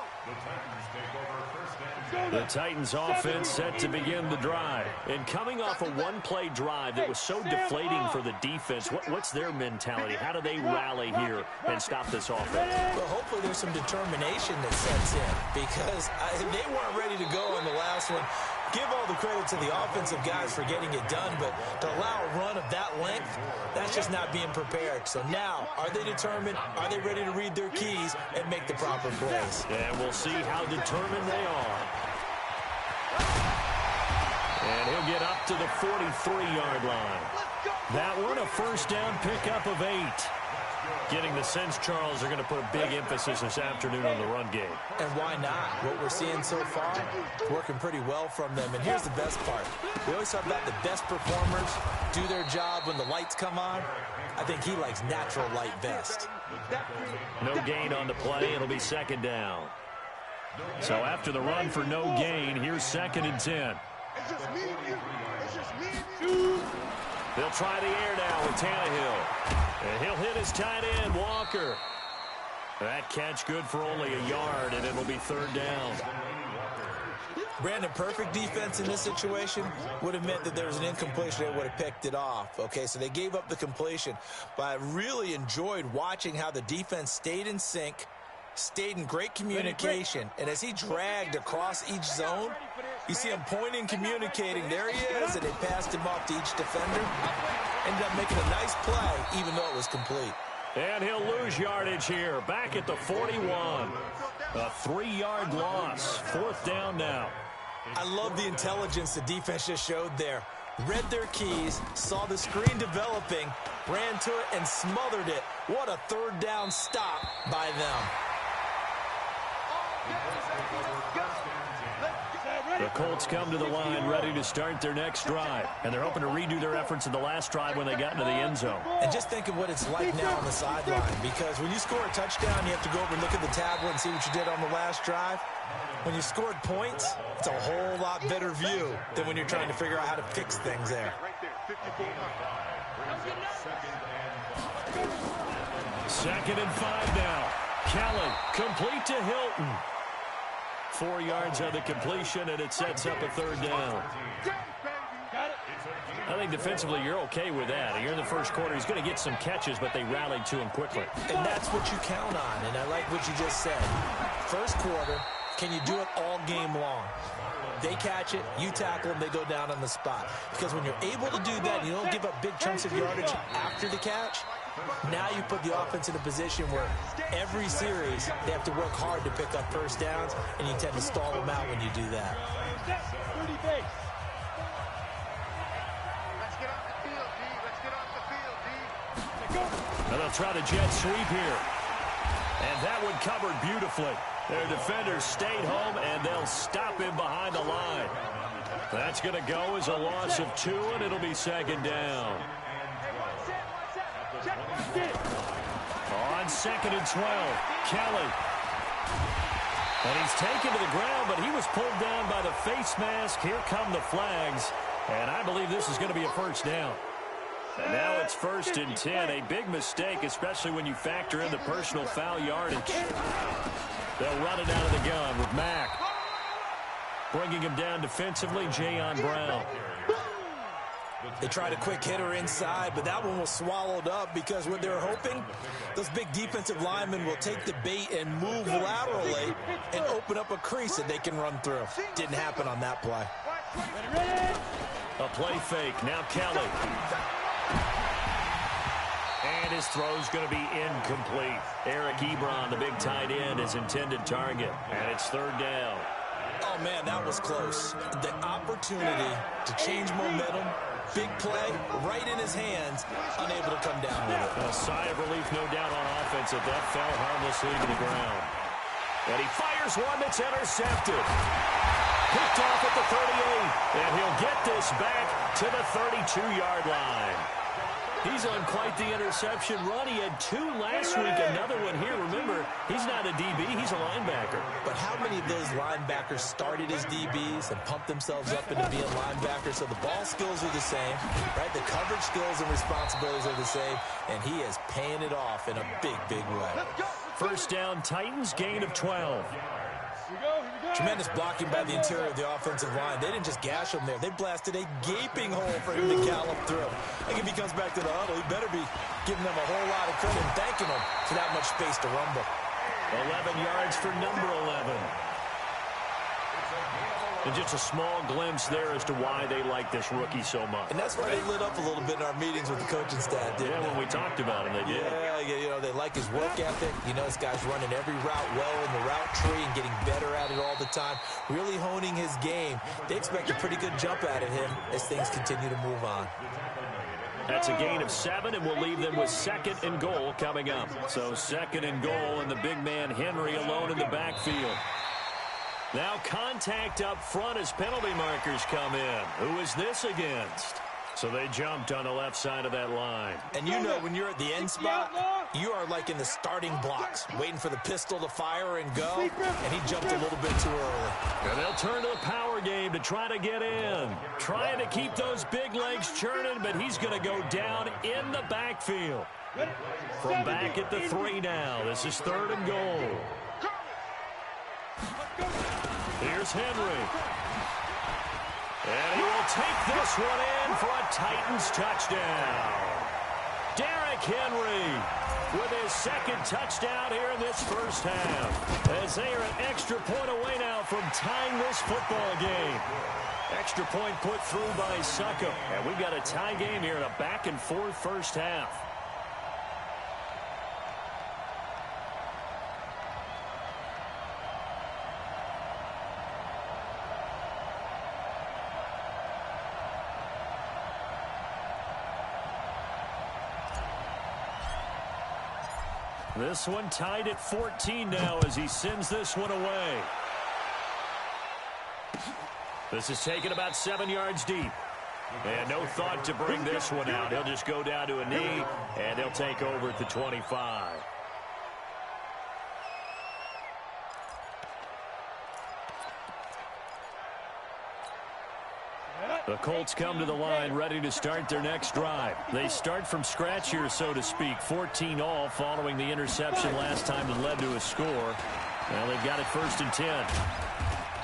The Titans offense set to begin the drive. And coming off a one-play drive that was so deflating for the defense, what's their mentality? How do they rally here and stop this offense? Well, hopefully there's some determination that sets in because they weren't ready to go on the last one. Give all the credit to the offensive guys for getting it done, but to allow a run of that length, that's just not being prepared. So now, are they determined? Are they ready to read their keys and make the proper plays? And we'll see how determined they are. And he'll get up to the 43-yard line. That one, a first down pickup of 8. Getting the sense Charles are going to put a big emphasis this afternoon on the run game. And why not? What we're seeing so far, working pretty well from them. And here's the best part. We always talk about the best performers do their job when the lights come on. I think he likes natural light best. No gain on the play. It'll be second down. So after the run for no gain, here's second and 10. It's just me and you. It's just me and you. They'll try the air now with Tannehill. And he'll hit his tight end, Walker. That catch good for only a yard, and it'll be third down. Brandon, perfect defense in this situation would have meant that there was an incompletion. They would have picked it off. Okay, so they gave up the completion. But I really enjoyed watching how the defense stayed in sync, stayed in great communication. And as he dragged across each zone, you see him pointing, communicating. There he is, and they passed him off to each defender. Ended up making a nice play, even though it was complete. And he'll lose yardage here, back at the 41. A 3-yard loss, fourth down now. I love the intelligence the defense just showed there. Read their keys, saw the screen developing, ran to it, and smothered it. What a third down stop by them. The Colts come to the line ready to start their next drive. And they're hoping to redo their efforts in the last drive when they got into the end zone. And just think of what it's like now on the sideline. Because when you score a touchdown, you have to go over and look at the tablet and see what you did on the last drive. When you scored points, it's a whole lot better view than when you're trying to figure out how to fix things there. Second and 5 now. Kelly, complete to Hilton. 4 yards on the completion, and it sets up a third down. I think defensively you're okay with that. You're in the first quarter. He's going to get some catches, but they rallied to him quickly. And that's what you count on, and I like what you just said. First quarter, can you do it all game long? They catch it, you tackle them, they go down on the spot. Because when you're able to do that, you don't give up big chunks of yardage after the catch, now you put the offense in a position where every series they have to work hard to pick up first downs, and you tend to stall them out when you do that. And they'll try the jet sweep here. And that one covered beautifully. Their defenders stayed home, and they'll stop him behind the line. That's going to go as a loss of 2, and it'll be second down. On 2nd and 12, Kelly. And he's taken to the ground, but he was pulled down by the face mask. Here come the flags, and I believe this is going to be a first down. And now it's 1st and 10. A big mistake, especially when you factor in the personal foul yardage. They'll run it out of the gun with Mack. Bringing him down defensively, Jayon Brown. They tried a quick hitter inside, but that one was swallowed up because what they're hoping, those big defensive linemen will take the bait and move laterally and open up a crease that they can run through. Didn't happen on that play. A play fake. Now Kelly. And his throw's going to be incomplete. Eric Ebron, the big tight end, his intended target. And it's 3rd down. Oh, man, that was close. The opportunity to change momentum, big play, right in his hands, unable to come down with it. A sigh of relief, no doubt, on offense that fell harmlessly to the ground. And he fires one that's intercepted. Picked off at the 38, and he'll get this back to the 32-yard line. He's on quite the interception run. He had 2 last week, another one here. Remember, he's not a DB, he's a linebacker. But how many of those linebackers started as DBs and pumped themselves up into being linebackers? So the ball skills are the same, right? The coverage skills and responsibilities are the same, and he is paying it off in a big, big way. First down, Titans, gain of 12. Tremendous blocking by the interior of the offensive line. They didn't just gash him there. They blasted a gaping hole for him to gallop through. I think if he comes back to the huddle, he better be giving them a whole lot of credit and thanking them for that much space to rumble. 11 yards for number 11. And just a small glimpse there as to why they like this rookie so much. And that's why they lit up a little bit in our meetings with the coaching staff, didn't they? When we talked about him, they did. Yeah, you know, they like his work ethic. You know, this guy's running every route well in the route tree and getting better at it all the time, really honing his game. They expect a pretty good jump out of him as things continue to move on. That's a gain of 7, and we'll leave them with 2nd and goal coming up. So 2nd and goal, and the big man Henry alone in the backfield. Now contact up front as penalty markers come in. Who is this against? So they jumped on the left side of that line. And you know when you're at the end spot, you are like in the starting blocks, waiting for the pistol to fire and go, and he jumped a little bit too early. And they'll turn to the power game to try to get in. Trying to keep those big legs churning, but he's going to go down in the backfield. From back at the 3 now. This is 3rd and goal. Here's Henry. And he will take this one in for a Titans touchdown. Derrick Henry with his 2nd touchdown here in this first half. As they are an extra point away now from tying this football game. Extra point put through by Succop. And we've got a tie game here in a back-and-forth first half. This one tied at 14 now as he sends this one away. This is taken about 7 yards deep. And no thought to bring this one out. He'll just go down to a knee, and he'll take over at the 25. The Colts come to the line ready to start their next drive. They start from scratch here, so to speak. 14 all following the interception last time that led to a score. Well, they've got it 1st and 10.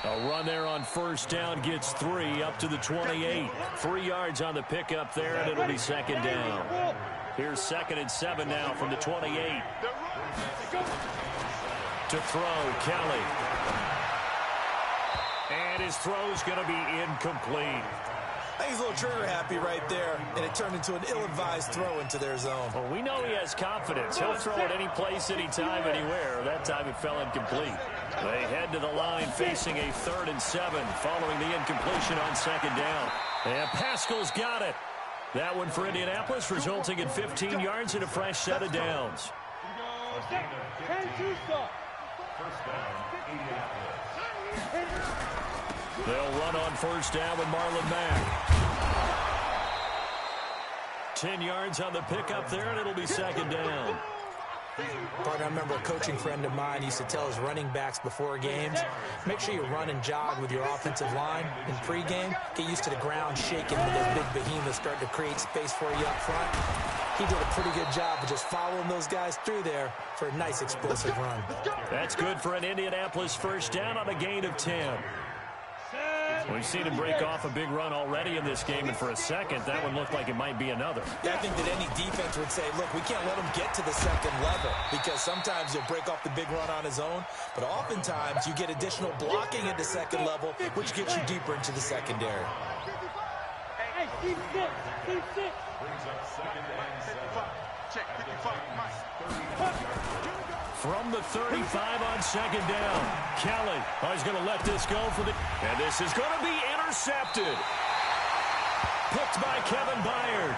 A run there on 1st down gets 3 up to the 28. 3 yards on the pickup there, and it'll be 2nd down. Here's 2nd and 7 now from the 28. To throw, Kelly. And his throw's going to be incomplete. I think he's a little trigger happy right there, and it turned into an ill-advised throw into their zone. Well, we know he has confidence. He'll throw it any place, anytime, anywhere. That time it fell incomplete. They head to the line facing a 3rd and 7 following the incompletion on 2nd down. And Pascal's got it. That one for Indianapolis, resulting in 15 yards and a fresh set of downs. They'll run on first down with Marlon Mack. 10 yards on the pickup there, and it'll be second down. But I remember a coaching friend of mine used to tell his running backs before games, make sure you run and jog with your offensive line in pregame. Get used to the ground shaking when those big behemoths start to create space for you up front. He did a pretty good job of just following those guys through there for a nice explosive run. That's good for an Indianapolis first down on a gain of 10. We've seen him break off a big run already in this game, and for a second, that one looked like it might be another. Yeah, I think that any defense would say, look, we can't let him get to the second level, because sometimes he'll break off the big run on his own, but oftentimes you get additional blocking at the second level, which gets you deeper into the secondary. Hey, keep six. Brings up second and 7. Check 55, From the 35 on second down, Kelly is going to let this go for the... And this is going to be intercepted. Picked by Kevin Byard.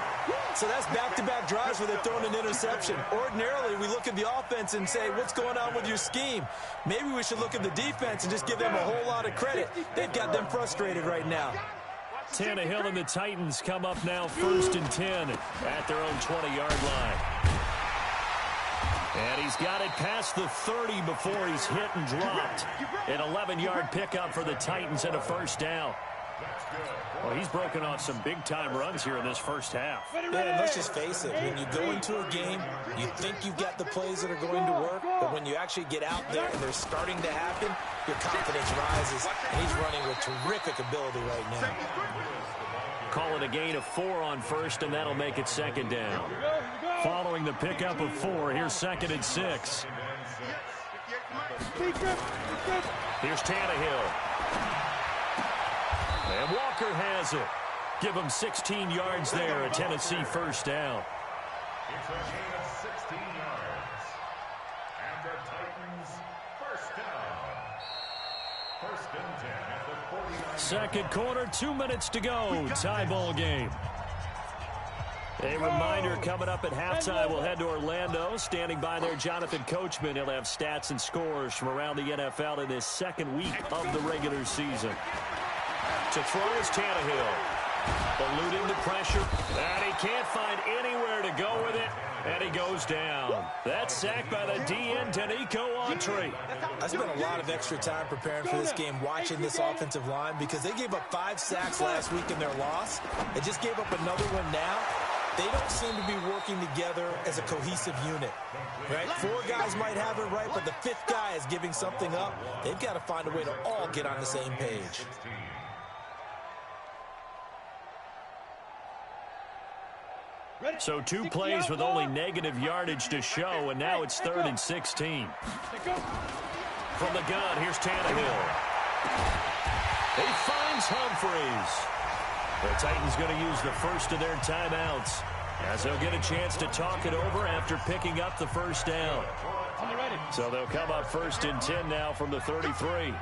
So that's back-to-back drives where they're throwing an interception. Ordinarily, we look at the offense and say, what's going on with your scheme? Maybe we should look at the defense and just give them a whole lot of credit. They've got them frustrated right now. Tannehill and the Titans come up now first and 10 at their own 20-yard line. And he's got it past the 30 before he's hit and dropped. An 11-yard pickup for the Titans and a first down. Well, he's broken off some big-time runs here in this first half. Yeah, and let's just face it. When you go into a game, you think you've got the plays that are going to work, but when you actually get out there and they're starting to happen, your confidence rises, and he's running with terrific ability right now. Call it a gain of 4 on first, and that'll make it second down. Following the pickup of 4, here's second and 6. Here's Tannehill. And Walker has it. Give him 16 yards there, a Tennessee first down. It's a gain of 16 yards. And the Titans first down. First and 10 at the 49. Second quarter, 2 minutes to go. Tie ball game. A reminder coming up at halftime, we'll head to Orlando. Standing by there, Jonathan Coachman. He'll have stats and scores from around the NFL in this second week of the regular season. To throw is Tannehill. Eluding the pressure. And he can't find anywhere to go with it. And he goes down. That's sacked by the DN, Danico Autry. I spent a lot of extra time preparing for this game, watching this offensive line, because they gave up 5 sacks last week in their loss. They just gave up another one now. They don't seem to be working together as a cohesive unit, right? 4 guys might have it right, but the 5th guy is giving something up. They've got to find a way to all get on the same page. So 2 plays with only negative yardage to show, and now it's 3rd and 16. From the gun, here's Tannehill. He finds Humphries. The Titans going to use the first of their timeouts as they'll get a chance to talk it over after picking up the first down. So they'll come up first and 10 now from the 33.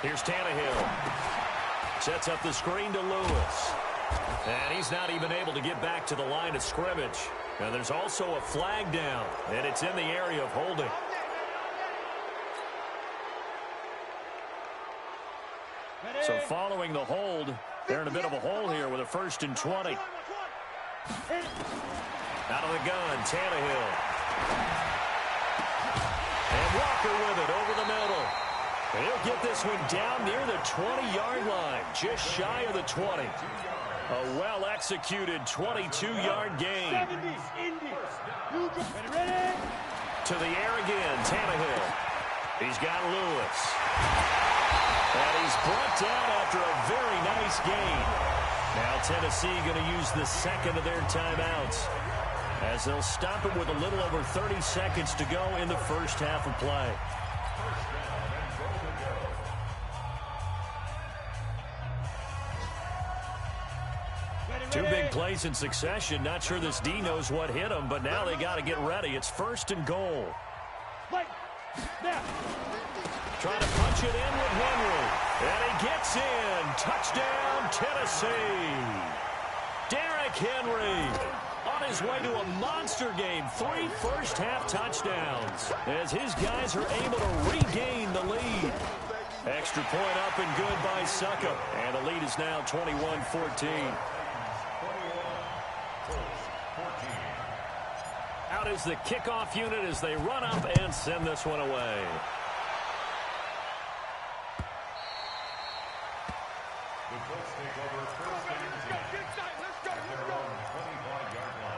Here's Tannehill. Sets up the screen to Lewis. And he's not even able to get back to the line of scrimmage. And there's also a flag down, and it's in the area of holding. So following the hold, they're in a bit of a hole here with a 1st and 20. Out of the gun, Tannehill. And Walker with it over the middle. And he'll get this one down near the 20-yard line, just shy of the 20. A well-executed 22-yard gain. To the air again, Tannehill. He's got Lewis. And he's brought down after a very nice gain. Now Tennessee going to use the second of their timeouts as they'll stop it with a little over 30 seconds to go in the first half of play. Two big plays in succession. Not sure this D knows what hit him, but now they got to get ready. It's 1st and goal. Trying to punch it in with Henry. And he gets in. Touchdown, Tennessee. Derrick Henry on his way to a monster game. 3 first-half touchdowns as his guys are able to regain the lead. Extra point up and good by Succop. And the lead is now 21-14. Out is the kickoff unit as they run up and send this one away. The Colts take over first and 10 at their own 25-yard line.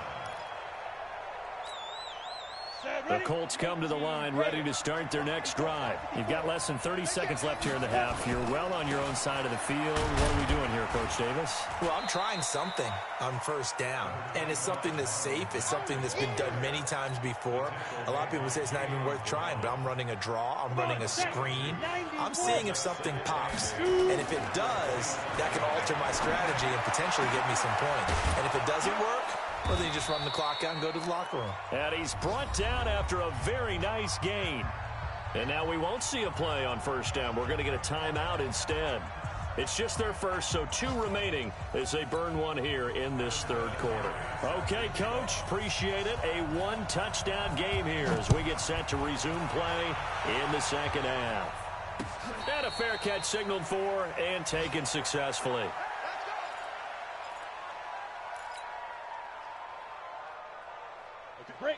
The Colts come to the line ready to start their next drive. You've got less than 30 seconds left here in the half. You're well on your own side of the field. What are we doing here, Coach Davis? Well, I'm trying something on first down, and it's something that's safe. It's something that's been done many times before. A lot of people say it's not even worth trying, but I'm running a draw. I'm running a screen. I'm seeing if something pops, and if it does, that can alter my strategy and potentially get me some points. And if it doesn't work, well, then you just run the clock out and go to the locker room. And he's brought down after a very nice gain. And now we won't see a play on first down. We're going to get a timeout instead. It's just their first, so 2 remaining as they burn one here in this third quarter. Okay, Coach, appreciate it. A 1-touchdown game here as we get set to resume play in the second half. And a fair catch signaled for and taken successfully.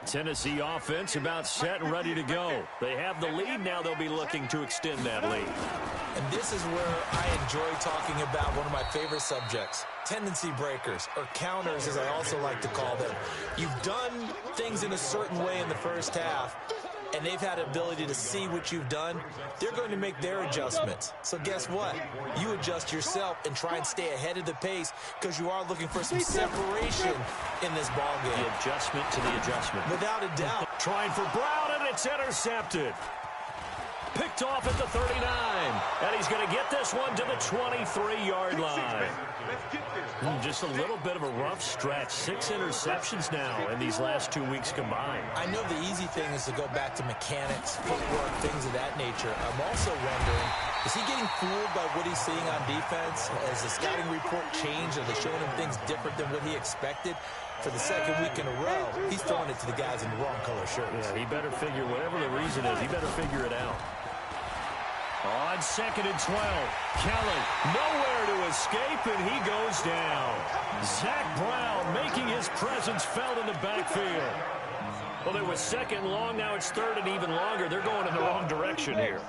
Tennessee offense about set and ready to go. They have the lead. Now they'll be looking to extend that lead. And this is where I enjoy talking about one of my favorite subjects, tendency breakers, or counters as I also like to call them. You've done things in a certain way in the first half, and they've had the ability to see what you've done. They're going to make their adjustments. So guess what? You adjust yourself and try and stay ahead of the pace because you are looking for some separation in this ball game. The adjustment to the adjustment. Without a doubt. Trying for Brown, and it's intercepted. Picked off at the 39. And he's going to get this one to the 23-yard line. Just a little bit of a rough stretch. 6 interceptions now in these last 2 weeks combined. I know the easy thing is to go back to mechanics, footwork, things of that nature. I'm also wondering, is he getting fooled by what he's seeing on defense? Has the scouting report changed? Are they showing him things different than what he expected? For the second week in a row, he's throwing it to the guys in the wrong color shirts. Yeah, he better figure, whatever the reason is, he better figure it out. On 2nd and 12, Kelly nowhere to escape, and he goes down. Zach Brown making his presence felt in the backfield. Well, it was 2nd and long, now it's 3rd and even longer. They're going in the wrong direction here.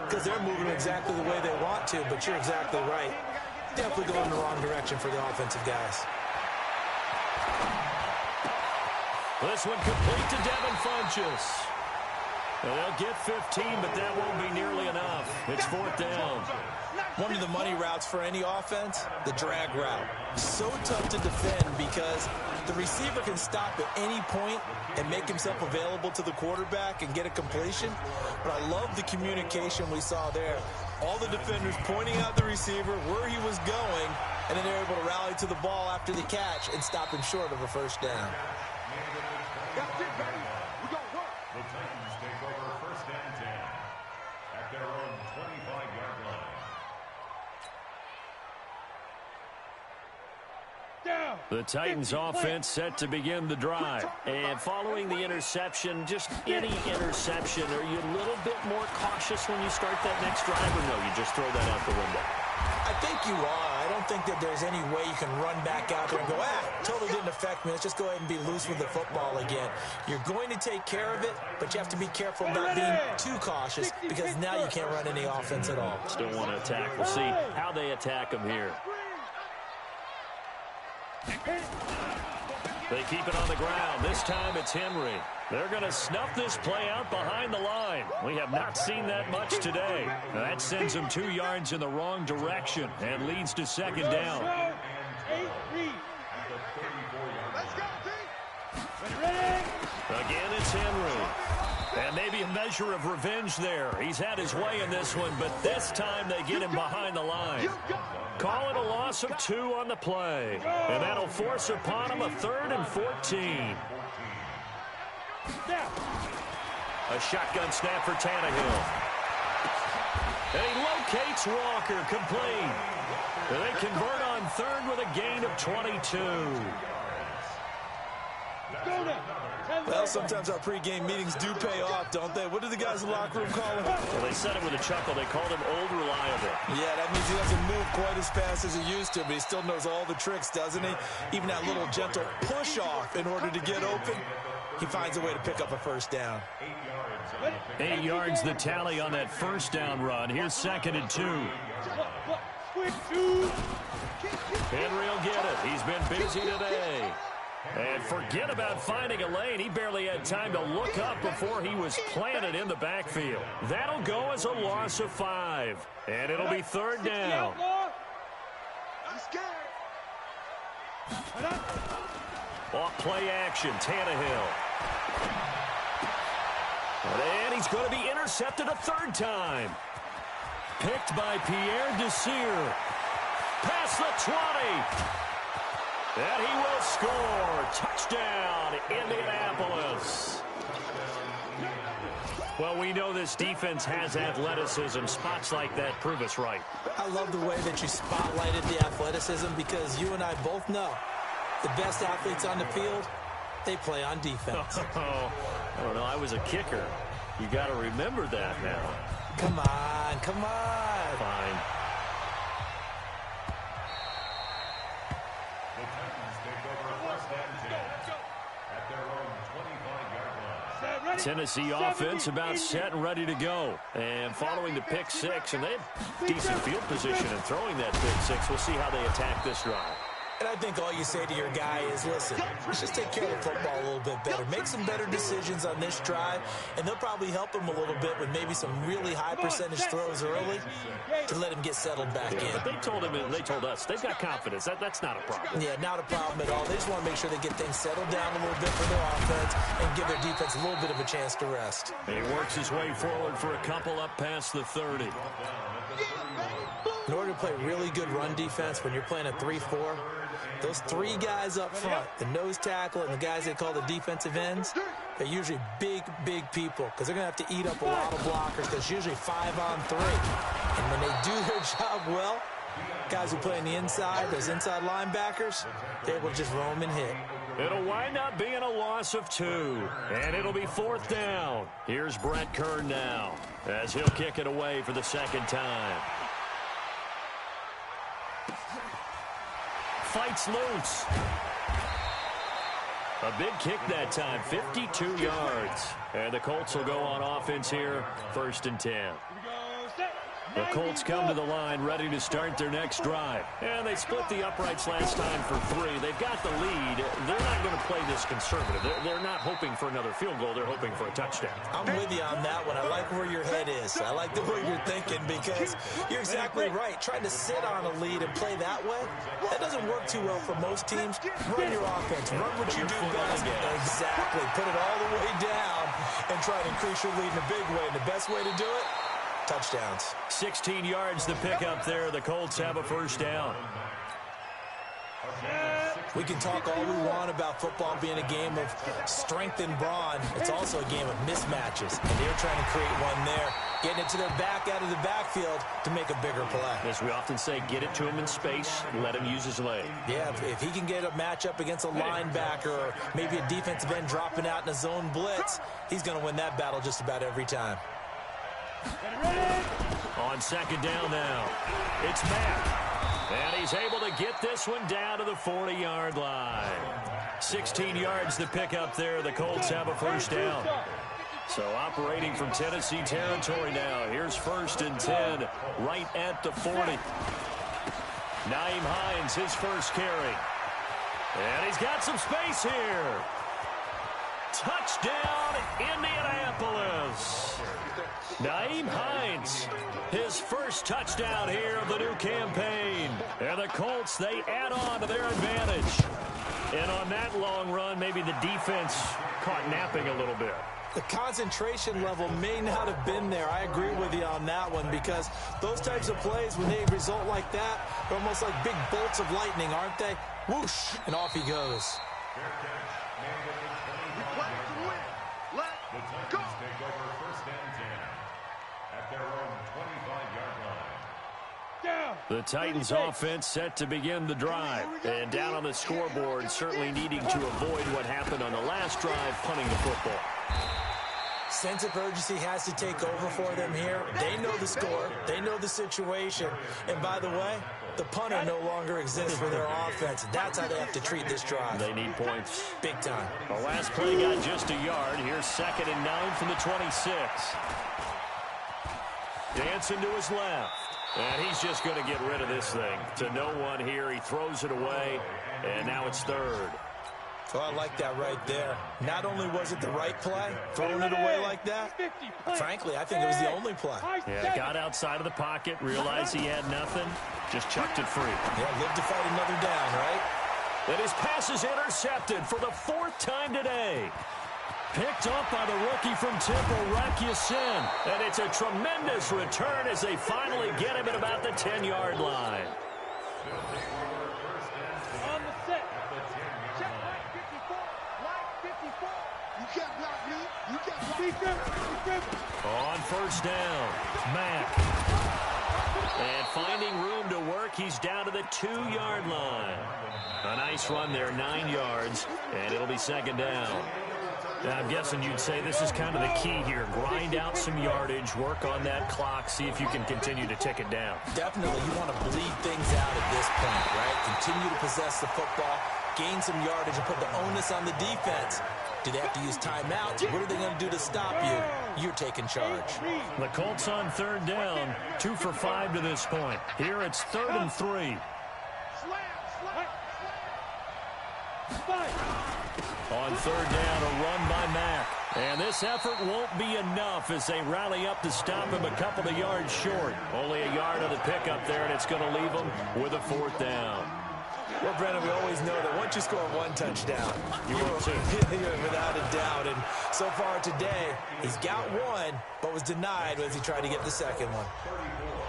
Because they're moving exactly the way they want to, but you're exactly right. Definitely going in the wrong direction for the offensive guys. This one complete to Devin Funchess. Well, they'll get 15, but that won't be nearly enough. It's 4th down. One of the money routes for any offense, the drag route. So tough to defend because the receiver can stop at any point and make himself available to the quarterback and get a completion. But I love the communication we saw there. All the defenders pointing out the receiver, where he was going, and then they're able to rally to the ball after the catch and stop him short of a first down. The Titans take over first and 10 at their own 25-yard line. The Titans offense set to begin the drive. And following the interception, just any interception, are you a little bit more cautious when you start that next drive, or no, you just throw that out the window? I think you are. I don't think that there's any way you can run back out there and go, totally didn't affect me. Let's just go ahead and be loose with the football again. You're going to take care of it, but you have to be careful about being too cautious because now you can't run any offense at all. Still want to attack. We'll see how they attack them here. They keep it on the ground. This time it's Henry. They're going to snuff this play out behind the line. We have not seen that much today. That sends them 2 yards in the wrong direction and leads to 2nd down. Again, it's Henry. And maybe a measure of revenge there. He's had his way in this one, but this time they get him behind the line. Call it a loss of 2 on the play. And that'll force upon him a 3rd and 14. A shotgun snap for Tannehill. And he locates Walker, complete. And they convert on third with a gain of 22. Well, sometimes our pregame meetings do pay off, don't they? What do the guys in the locker room call him? Well, they said it with a chuckle. They called him Old Reliable. Yeah, that means he doesn't move quite as fast as he used to, but he still knows all the tricks, doesn't he? Even that little gentle push-off in order to get open, he finds a way to pick up a first down. 8 yards the tally on that first down run. Here's 2nd and 2. Henry will get it. He's been busy today. And forget about finding a lane. He barely had time to look up before he was planted in the backfield. That'll go as a loss of 5. And it'll be 3rd down. Off play action, Tannehill. And he's going to be intercepted a 3rd time. Picked by Pierre Desir. Past the 20. And he will score. Touchdown, Indianapolis. Well, we know this defense has athleticism. Spots like that prove us right. I love the way that you spotlighted the athleticism because you and I both know the best athletes on the field, they play on defense. Oh, I don't know. I was a kicker. You got to remember that now. Come on, come on. Fine. The Titans take over 1st and 10 at their own 25-yard line. Tennessee offense about set and ready to go. And following the pick 6, and they have decent field position and throwing that pick 6. We'll see how they attack this drive. And I think all you say to your guy is, listen, let's just take care of the football a little bit better. Make some better decisions on this drive, and they'll probably help him a little bit with maybe some really high percentage throws early to let him get settled back in. But they told him, and they told us, they've got confidence. That's not a problem. Yeah, not a problem at all. They just want to make sure they get things settled down a little bit for their offense and give their defense a little bit of a chance to rest. And he works his way forward for a couple up past the 30. In order to play really good run defense when you're playing a 3-4, those 3 guys up front, the nose tackle and the guys they call the defensive ends, they're usually big, big people because they're going to have to eat up a lot of blockers because it's usually 5 on 3. And when they do their job well, guys who play on the inside, those inside linebackers, they will just roam and hit. It'll wind up being a loss of 2, and it'll be 4th down. Here's Brett Kern now as he'll kick it away for the 2nd time. Fights loose. A big kick that time, 52 yards. And the Colts will go on offense here, 1st and 10. The Colts come to the line ready to start their next drive. And they split the uprights last time for 3. They've got the lead. They're not going to play this conservative. They're not hoping for another field goal. They're hoping for a touchdown. I'm with you on that one. I like where your head is. I like the way you're thinking because you're exactly right. Trying to sit on a lead and play that way, that doesn't work too well for most teams. Run your offense. Run what you do best. Exactly. Put it all the way down and try to increase your lead in a big way. And the best way to do it, touchdowns. 16 yards to pick up there. The Colts have a 1st down. We can talk all we want about football being a game of strength and brawn. It's also a game of mismatches, and they're trying to create one there, getting it to their back out of the backfield to make a bigger play. As we often say, get it to him in space, let him use his leg. Yeah, if he can get a matchup against a linebacker or maybe a defensive end dropping out in a zone blitz, he's going to win that battle just about every time. On 2nd down now, it's Matt. And he's able to get this one down to the 40-yard line. 16 yards to pick up there. The Colts have a 1st down. So operating from Tennessee territory now. Here's 1st and 10 right at the 40. Nyheim Hines, his first carry. And he's got some space here. Touchdown, Indianapolis. Nyheim Hines, his first touchdown here of the new campaign. And the Colts, they add on to their advantage. And on that long run, maybe the defense caught napping a little bit. The concentration level may not have been there. I agree with you on that one because those types of plays, when they result like that, they're almost like big bolts of lightning, aren't they? Whoosh, and off he goes. The Titans take over 1st and 10 at their own 25-yard The Titans offense set to begin the drive. And down on the scoreboard, certainly needing to avoid what happened on the last drive, punting the football. Sense of urgency has to take over for them here. They know the score. They know the situation. And by the way, the punter no longer exists for their offense. That's how they have to treat this drive. They need points. Big time. The last play got just a yard. Here's 2nd and 9 from the 26. Dancing to his left. And he's just going to get rid of this thing. To no one here. He throws it away. And now it's 3rd. So I like that right there. Not only was it the right play, throwing it away like that, frankly, I think it was the only play. Yeah, got outside of the pocket, realized he had nothing, just chucked it free. Yeah, live to fight another down, right? And his pass is intercepted for the 4th time today. Picked up by the rookie from Temple, Rocky Sin. And it's a tremendous return as they finally get him at about the 10-yard line. On the set. Check line 54. Line 54. You can't block me. You can't block me. On 1st down, Mack. And finding room to work, he's down to the 2-yard line. A nice run there, 9 yards, and it'll be 2nd down. Now, I'm guessing you'd say this is kind of the key here. Grind out some yardage, work on that clock, see if you can continue to tick it down. Definitely, you want to bleed things out at this point, right? Continue to possess the football, gain some yardage, and put the onus on the defense. Do they have to use timeouts? What are they going to do to stop you? You're taking charge. The Colts on 3rd down, 2 for 5 to this point. Here it's 3rd and 3. On 3rd down, a run by Mack. And this effort won't be enough as they rally up to stop him a couple of yards short. Only a yard on the pickup there, and it's going to leave him with a 4th down. Well, Brennan, we always know that once you score 1 touchdown, you're without a doubt. And so far today, he's got 1, but was denied as he tried to get the 2nd one.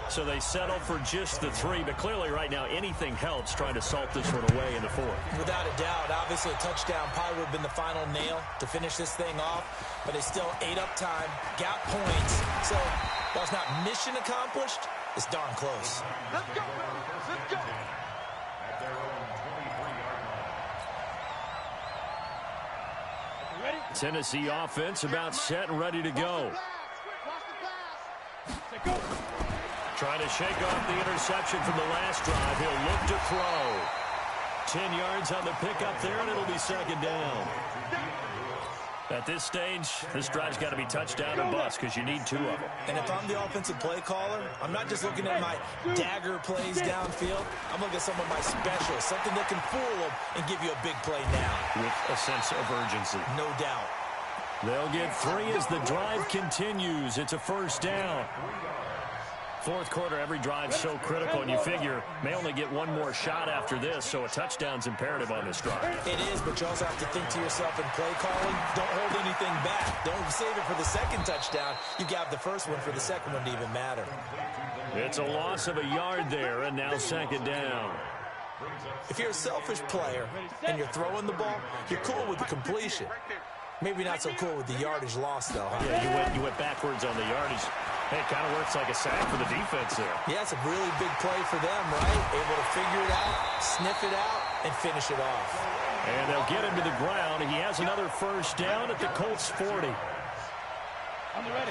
So they settle for just the 3, but clearly right now anything helps trying to salt this one away in the 4th. Without a doubt, obviously a touchdown probably would have been the final nail to finish this thing off, but they still ate up time, got points. So while it's not mission accomplished, it's darn close. Let's go, man. Let's go. At their own 23-yard line. Ready? Tennessee offense about set and ready to go. Watch the pass. Say go. Trying to shake off the interception from the last drive. He'll look to throw. 10 yards on the pickup there, and it'll be 2nd down. At this stage, this drive's got to be touchdown or bust because you need 2 of them. And if I'm the offensive play caller, I'm not just looking at my dagger plays downfield. I'm looking at some of my specials, something that can fool them and give you a big play now. With a sense of urgency. No doubt. They'll get 3 as the drive continues. It's a 1st down. 4th quarter, every drive's so critical, and you figure may only get 1 more shot after this, so a touchdown's imperative on this drive. It is, but you also have to think to yourself in play calling, don't hold anything back. Don't save it for the 2nd touchdown. You got the 1st one for the 2nd one to even matter. It's a loss of a yard there, and now 2nd down. If you're a selfish player and you're throwing the ball, you're cool with the completion. Maybe not so cool with the yardage loss, though, huh? Yeah, you went backwards on the yardage. Hey, it kind of works like a sack for the defense there. Yeah, it's a really big play for them, right? Able to figure it out, sniff it out, and finish it off. And they'll get him to the ground. He has another 1st down at the Colts 40.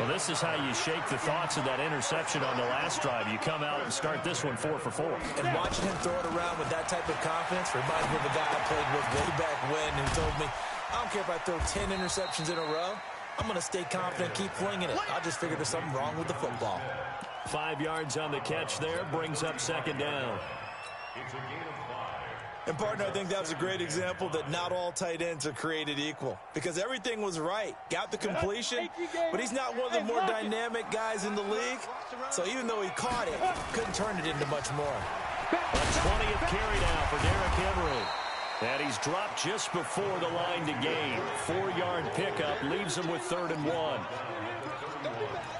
Well, this is how you shake the thoughts of that interception on the last drive. You come out and start this one 4 for 4. And watching him throw it around with that type of confidence reminds me of a guy I played with way back when who told me, I don't care if I throw 10 interceptions in a row. I'm going to stay confident, keep flinging it. I'll just figure there's something wrong with the football. 5 yards on the catch there, brings up 2nd down. It's a gain of 5. And, partner, I think that was a great example that not all tight ends are created equal. Because everything was right. Got the completion, but he's not one of the more dynamic guys in the league. So even though he caught it, couldn't turn it into much more. A 20th carry now for Derrick Henry. And he's dropped just before the line to gain. 4-yard pickup leaves him with 3rd and 1.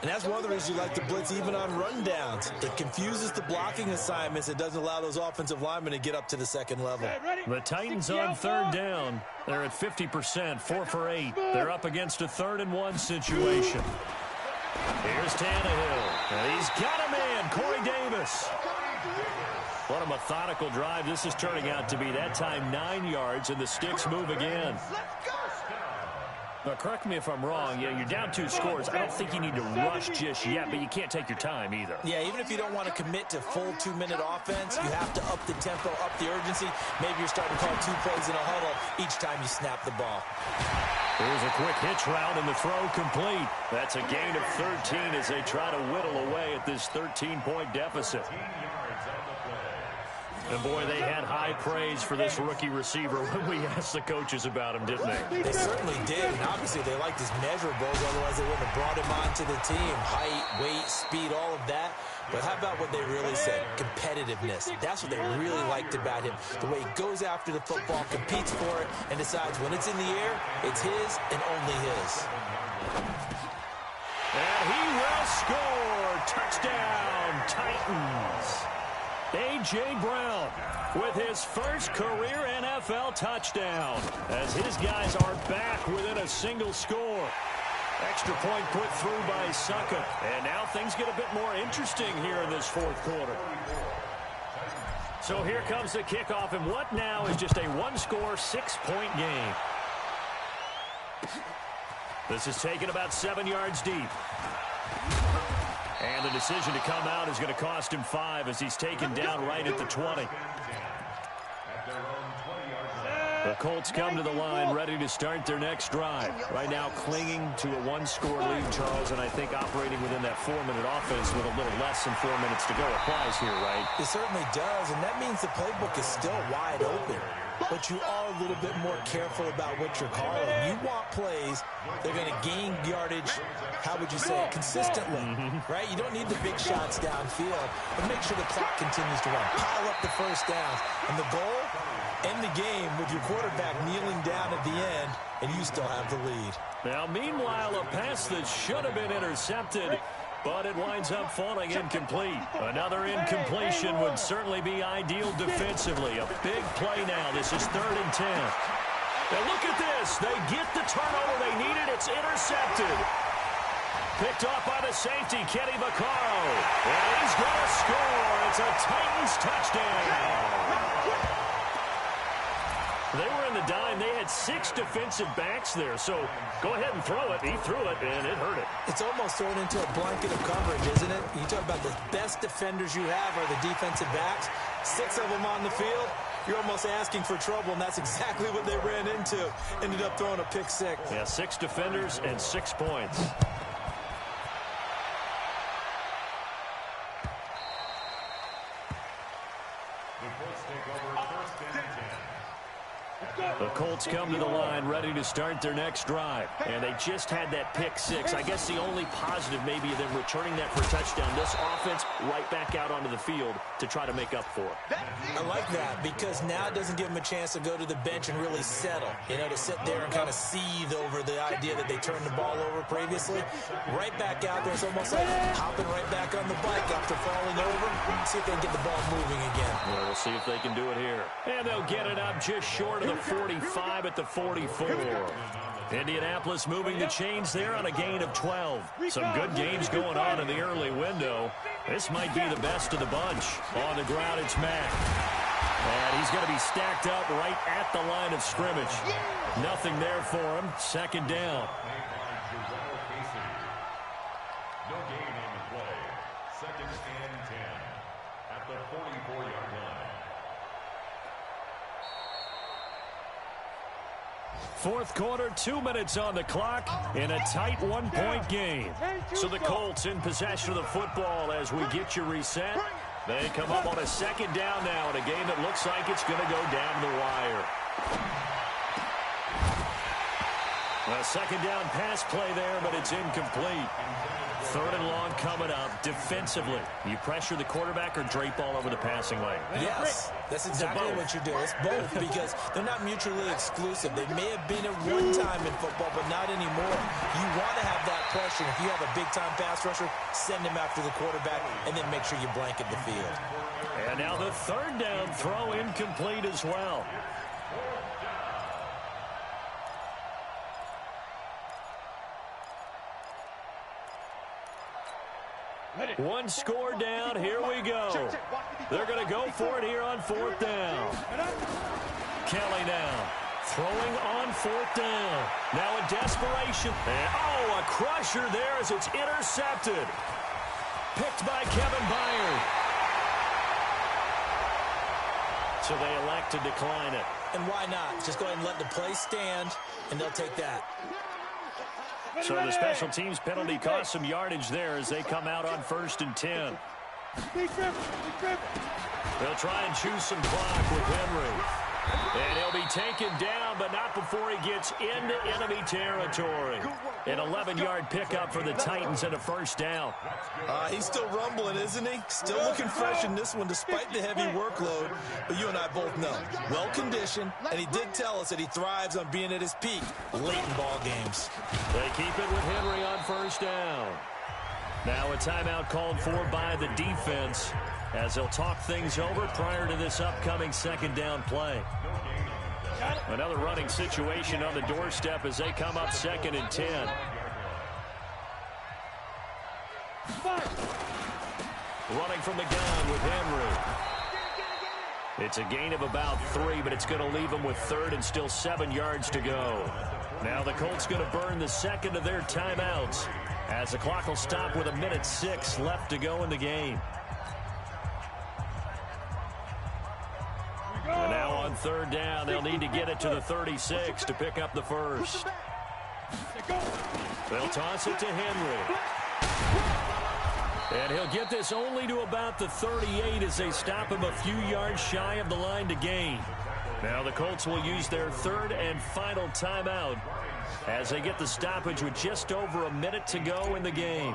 And that's one of the reasons you like to blitz even on rundowns. It confuses the blocking assignments. It doesn't allow those offensive linemen to get up to the 2nd level. The Titans on 3rd down. They're at 50%, 4 for 8. They're up against a 3rd and 1 situation. Here's Tannehill. And he's got him in. Corey Davis Davis. What a methodical drive this is turning out to be. That time 9 yards, and the sticks move again. Now, correct me if I'm wrong. Yeah, you're down 2 scores. I don't think you need to rush just yet, but you can't take your time either. Yeah, even if you don't want to commit to full 2-minute offense, you have to up the tempo, up the urgency. Maybe you're starting to call 2 plays in a huddle each time you snap the ball. Here's a quick hitch route, and the throw complete. That's a gain of 13 as they try to whittle away at this 13-point deficit. And, boy, they had high praise for this rookie receiver when we asked the coaches about him, didn't they? They certainly did, and obviously they liked his measurables, otherwise they wouldn't have brought him onto the team. Height, weight, speed, all of that. But how about what they really said? Competitiveness. That's what they really liked about him. The way he goes after the football, competes for it, and decides when it's in the air, it's his and only his. And he will score. Touchdown, Titans. A.J. Brown with his first career NFL touchdown as his guys are back within a single score. Extra point put through by Succop. And now things get a bit more interesting here in this 4th quarter. So here comes the kickoff, and what now is just a 1-score, 6-point game. This is taken about 7 yards deep. And the decision to come out is going to cost him 5 as he's taken down right at the 20. The Colts come to the line ready to start their next drive. Right now clinging to a 1-score lead, Charles, and I think operating within that 4-minute offense with a little less than 4 minutes to go applies here, right? It certainly does, and that means the playbook is still wide open. But you are a little bit more careful about what you're calling. You want plays that are going to gain yardage, how would you say it, consistently, right? You don't need the big shots downfield, but make sure the clock continues to run. Pile up the first downs. And the goal, end the game with your quarterback kneeling down at the end, and you still have the lead. Now, meanwhile, a pass that should have been intercepted, but it winds up falling incomplete. Another incompletion would certainly be ideal defensively. A big play now. This is 3rd and 10. Now look at this. They get the turnover they needed. It's intercepted. Picked off by the safety, Kenny Vaccaro. And he's going to score. It's a Titans touchdown. They were in the dime. They had 6 defensive backs there. So go ahead and throw it. He threw it, and it hurt it. It's almost thrown into a blanket of coverage, isn't it? You talk about the best defenders you have are the defensive backs. 6 of them on the field. You're almost asking for trouble, and that's exactly what they ran into. Ended up throwing a pick 6. Yeah, 6 defenders and 6 points. The Colts come to the line ready to start their next drive. And they just had that pick 6. I guess the only positive maybe of them returning that for a touchdown. This offense right back out onto the field to try to make up for it. I like that because now it doesn't give them a chance to go to the bench and really settle. You know, to sit there and kind of seethe over the idea that they turned the ball over previously. Right back out there. It's almost like hopping right back on the bike after falling over. See if they can get the ball moving again. Well, we'll see if they can do it here. And they'll get it up just short of the 45 at the 44. Indianapolis moving the chains there on a gain of 12. Some good games going on in the early window. This might be the best of the bunch. On the ground, it's Mack. And he's going to be stacked up right at the line of scrimmage. Nothing there for him. 2nd down. No gain on the play. 2nd and 10 at the 44-yard line. 4th quarter, 2 minutes on the clock in a tight 1-point game. So the Colts in possession of the football as we get you reset. They come up on a 2nd down now in a game that looks like it's going to go down the wire. A 2nd down pass play there, but it's incomplete. 3rd and long coming up defensively. You pressure the quarterback or drape all over the passing lane? Yes, that's exactly what you do. It's both because they're not mutually exclusive. They may have been at one time in football, but not anymore. You want to have that pressure. If you have a big-time pass rusher, send him after the quarterback, and then make sure you blanket the field. And now the 3rd down throw incomplete as well. One score down. Here we go. They're going to go for it here on fourth down. Kelly now throwing on fourth down. Now in desperation. And, oh, a crusher there as it's intercepted. Picked by Kevin Byard. So they elect to decline it. And why not? Just go ahead and let the play stand, and they'll take that. So the special teams penalty cost some yardage there as they come out on 1st and 10. They'll try and choose some clock with Henry. And he'll be taken down, but not before he gets into enemy territory. An 11-yard pickup for the Titans and a first down. He's still rumbling, isn't he? Still looking fresh in this one despite the heavy workload. But you and I both know, well-conditioned, and he did tell us that he thrives on being at his peak late in ball games. They keep it with Henry on first down. Now a timeout called for by the defense as they'll talk things over prior to this upcoming second down play. Another running situation on the doorstep as they come up 2nd and 10. Running from the gun with Henry. It's a gain of about 3, but it's going to leave them with 3rd and still 7 yards to go. Now the Colts going to burn the second of their timeouts as the clock will stop with 1:06 left to go in the game. And now on 3rd down, they'll need to get it to the 36 to pick up the first. They'll toss it to Henry. And he'll get this only to about the 38 as they stop him a few yards shy of the line to gain. Now the Colts will use their 3rd and final timeout as they get the stoppage with just over 1 minute to go in the game.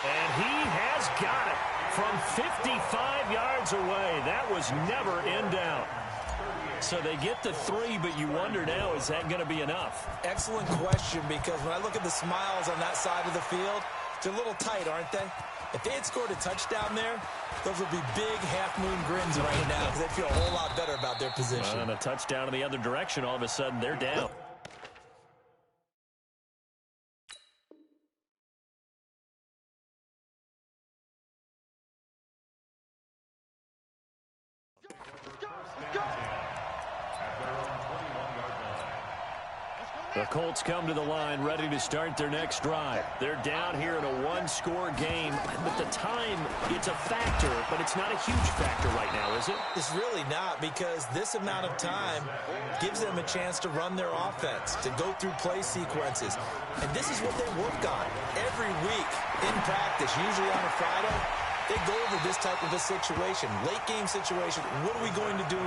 And he has got it from 55 yards away. That was never in doubt. So they get the 3, but you wonder now, is that going to be enough? Excellent question, because when I look at the smiles on that side of the field, they're a little tight, aren't they? If they had scored a touchdown there, those would be big half-moon grins right now because they'd feel a whole lot better about their position. And a touchdown in the other direction, all of a sudden they're down. The Colts come to the line ready to start their next drive. They're down here in a one-score game. But the time, it's a factor, but it's not a huge factor right now, is it? It's really not, because this amount of time gives them a chance to run their offense, to go through play sequences. And this is what they work on every week in practice, usually on a Friday. They go over this type of a situation, late-game situation. What are we going to do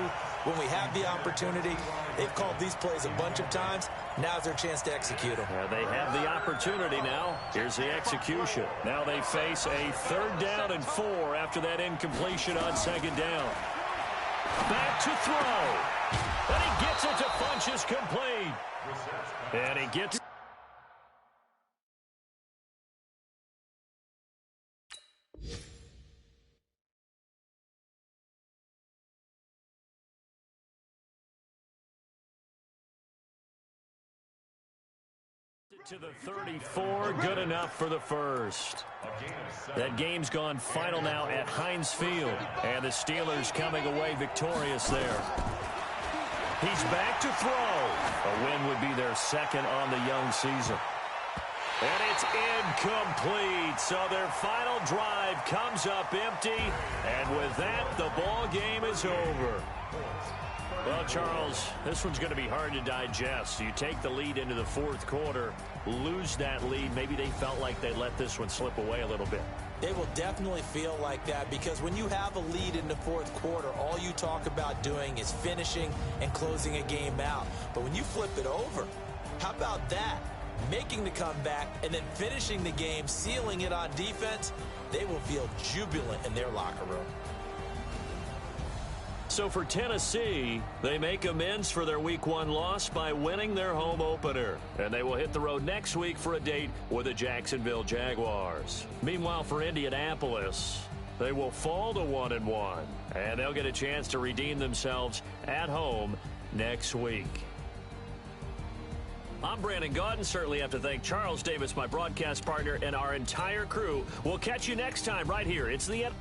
when we have the opportunity? They've called these plays a bunch of times. Now's their chance to execute them. They have the opportunity now. Here's the execution. Now they face a 3rd down and 4 after that incompletion on 2nd down. Back to throw. And he gets it to Funchess complete. And he gets... to the 34, good enough for the first. That game's gone final now at Heinz Field, and the Steelers coming away victorious there. He's back to throw. A win would be their 2nd on the young season. And it's incomplete, so their final drive comes up empty, and with that, the ball game is over. Well, Charles, this one's going to be hard to digest. You take the lead into the 4th quarter, lose that lead. Maybe they felt like they let this one slip away a little bit. They will definitely feel like that, because when you have a lead in the 4th quarter, all you talk about doing is finishing and closing a game out. But when you flip it over, how about that? Making the comeback and then finishing the game, sealing it on defense, they will feel jubilant in their locker room. So for Tennessee, they make amends for their Week 1 loss by winning their home opener. And they will hit the road next week for a date with the Jacksonville Jaguars. Meanwhile, for Indianapolis, they will fall to 1-1. And they'll get a chance to redeem themselves at home next week. I'm Brandon Gaudin. Certainly have to thank Charles Davis, my broadcast partner, and our entire crew. We'll catch you next time right here. It's the end.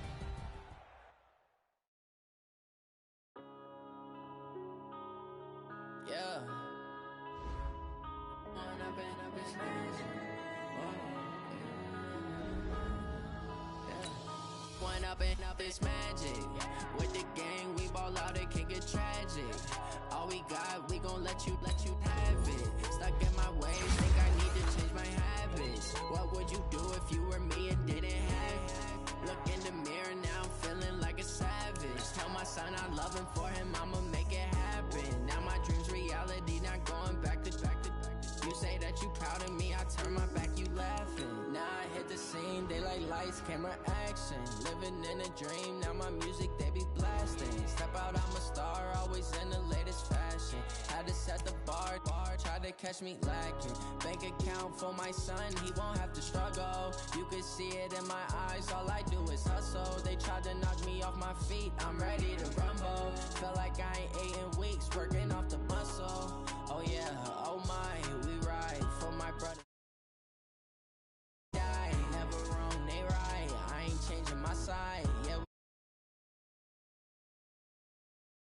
Up is magic. With the gang, we ball out, it can get tragic. All we got, we gon' let you have it. Stuck in my ways, think I need to change my habits. What would you do if you were me and didn't have it? Look in the mirror, now I'm feeling like a savage. Tell my son I love him, for him I'ma make it happen. Now my dream's reality, not going back to. You say that you proud of me, I turn my back, you laughing. Now I hit the scene, daylight lights, camera action. Living in a dream, now my music, they be blasting. Step out, I'm a star, always in the latest fashion. Had to set the bar, try to catch me lacking. Bank account for my son, he won't have to struggle. You can see it in my eyes, all I do is hustle. They tried to knock me off my feet, I'm ready to rumble. Felt like I ain't ate in weeks, working off the muscle. Oh yeah, oh my.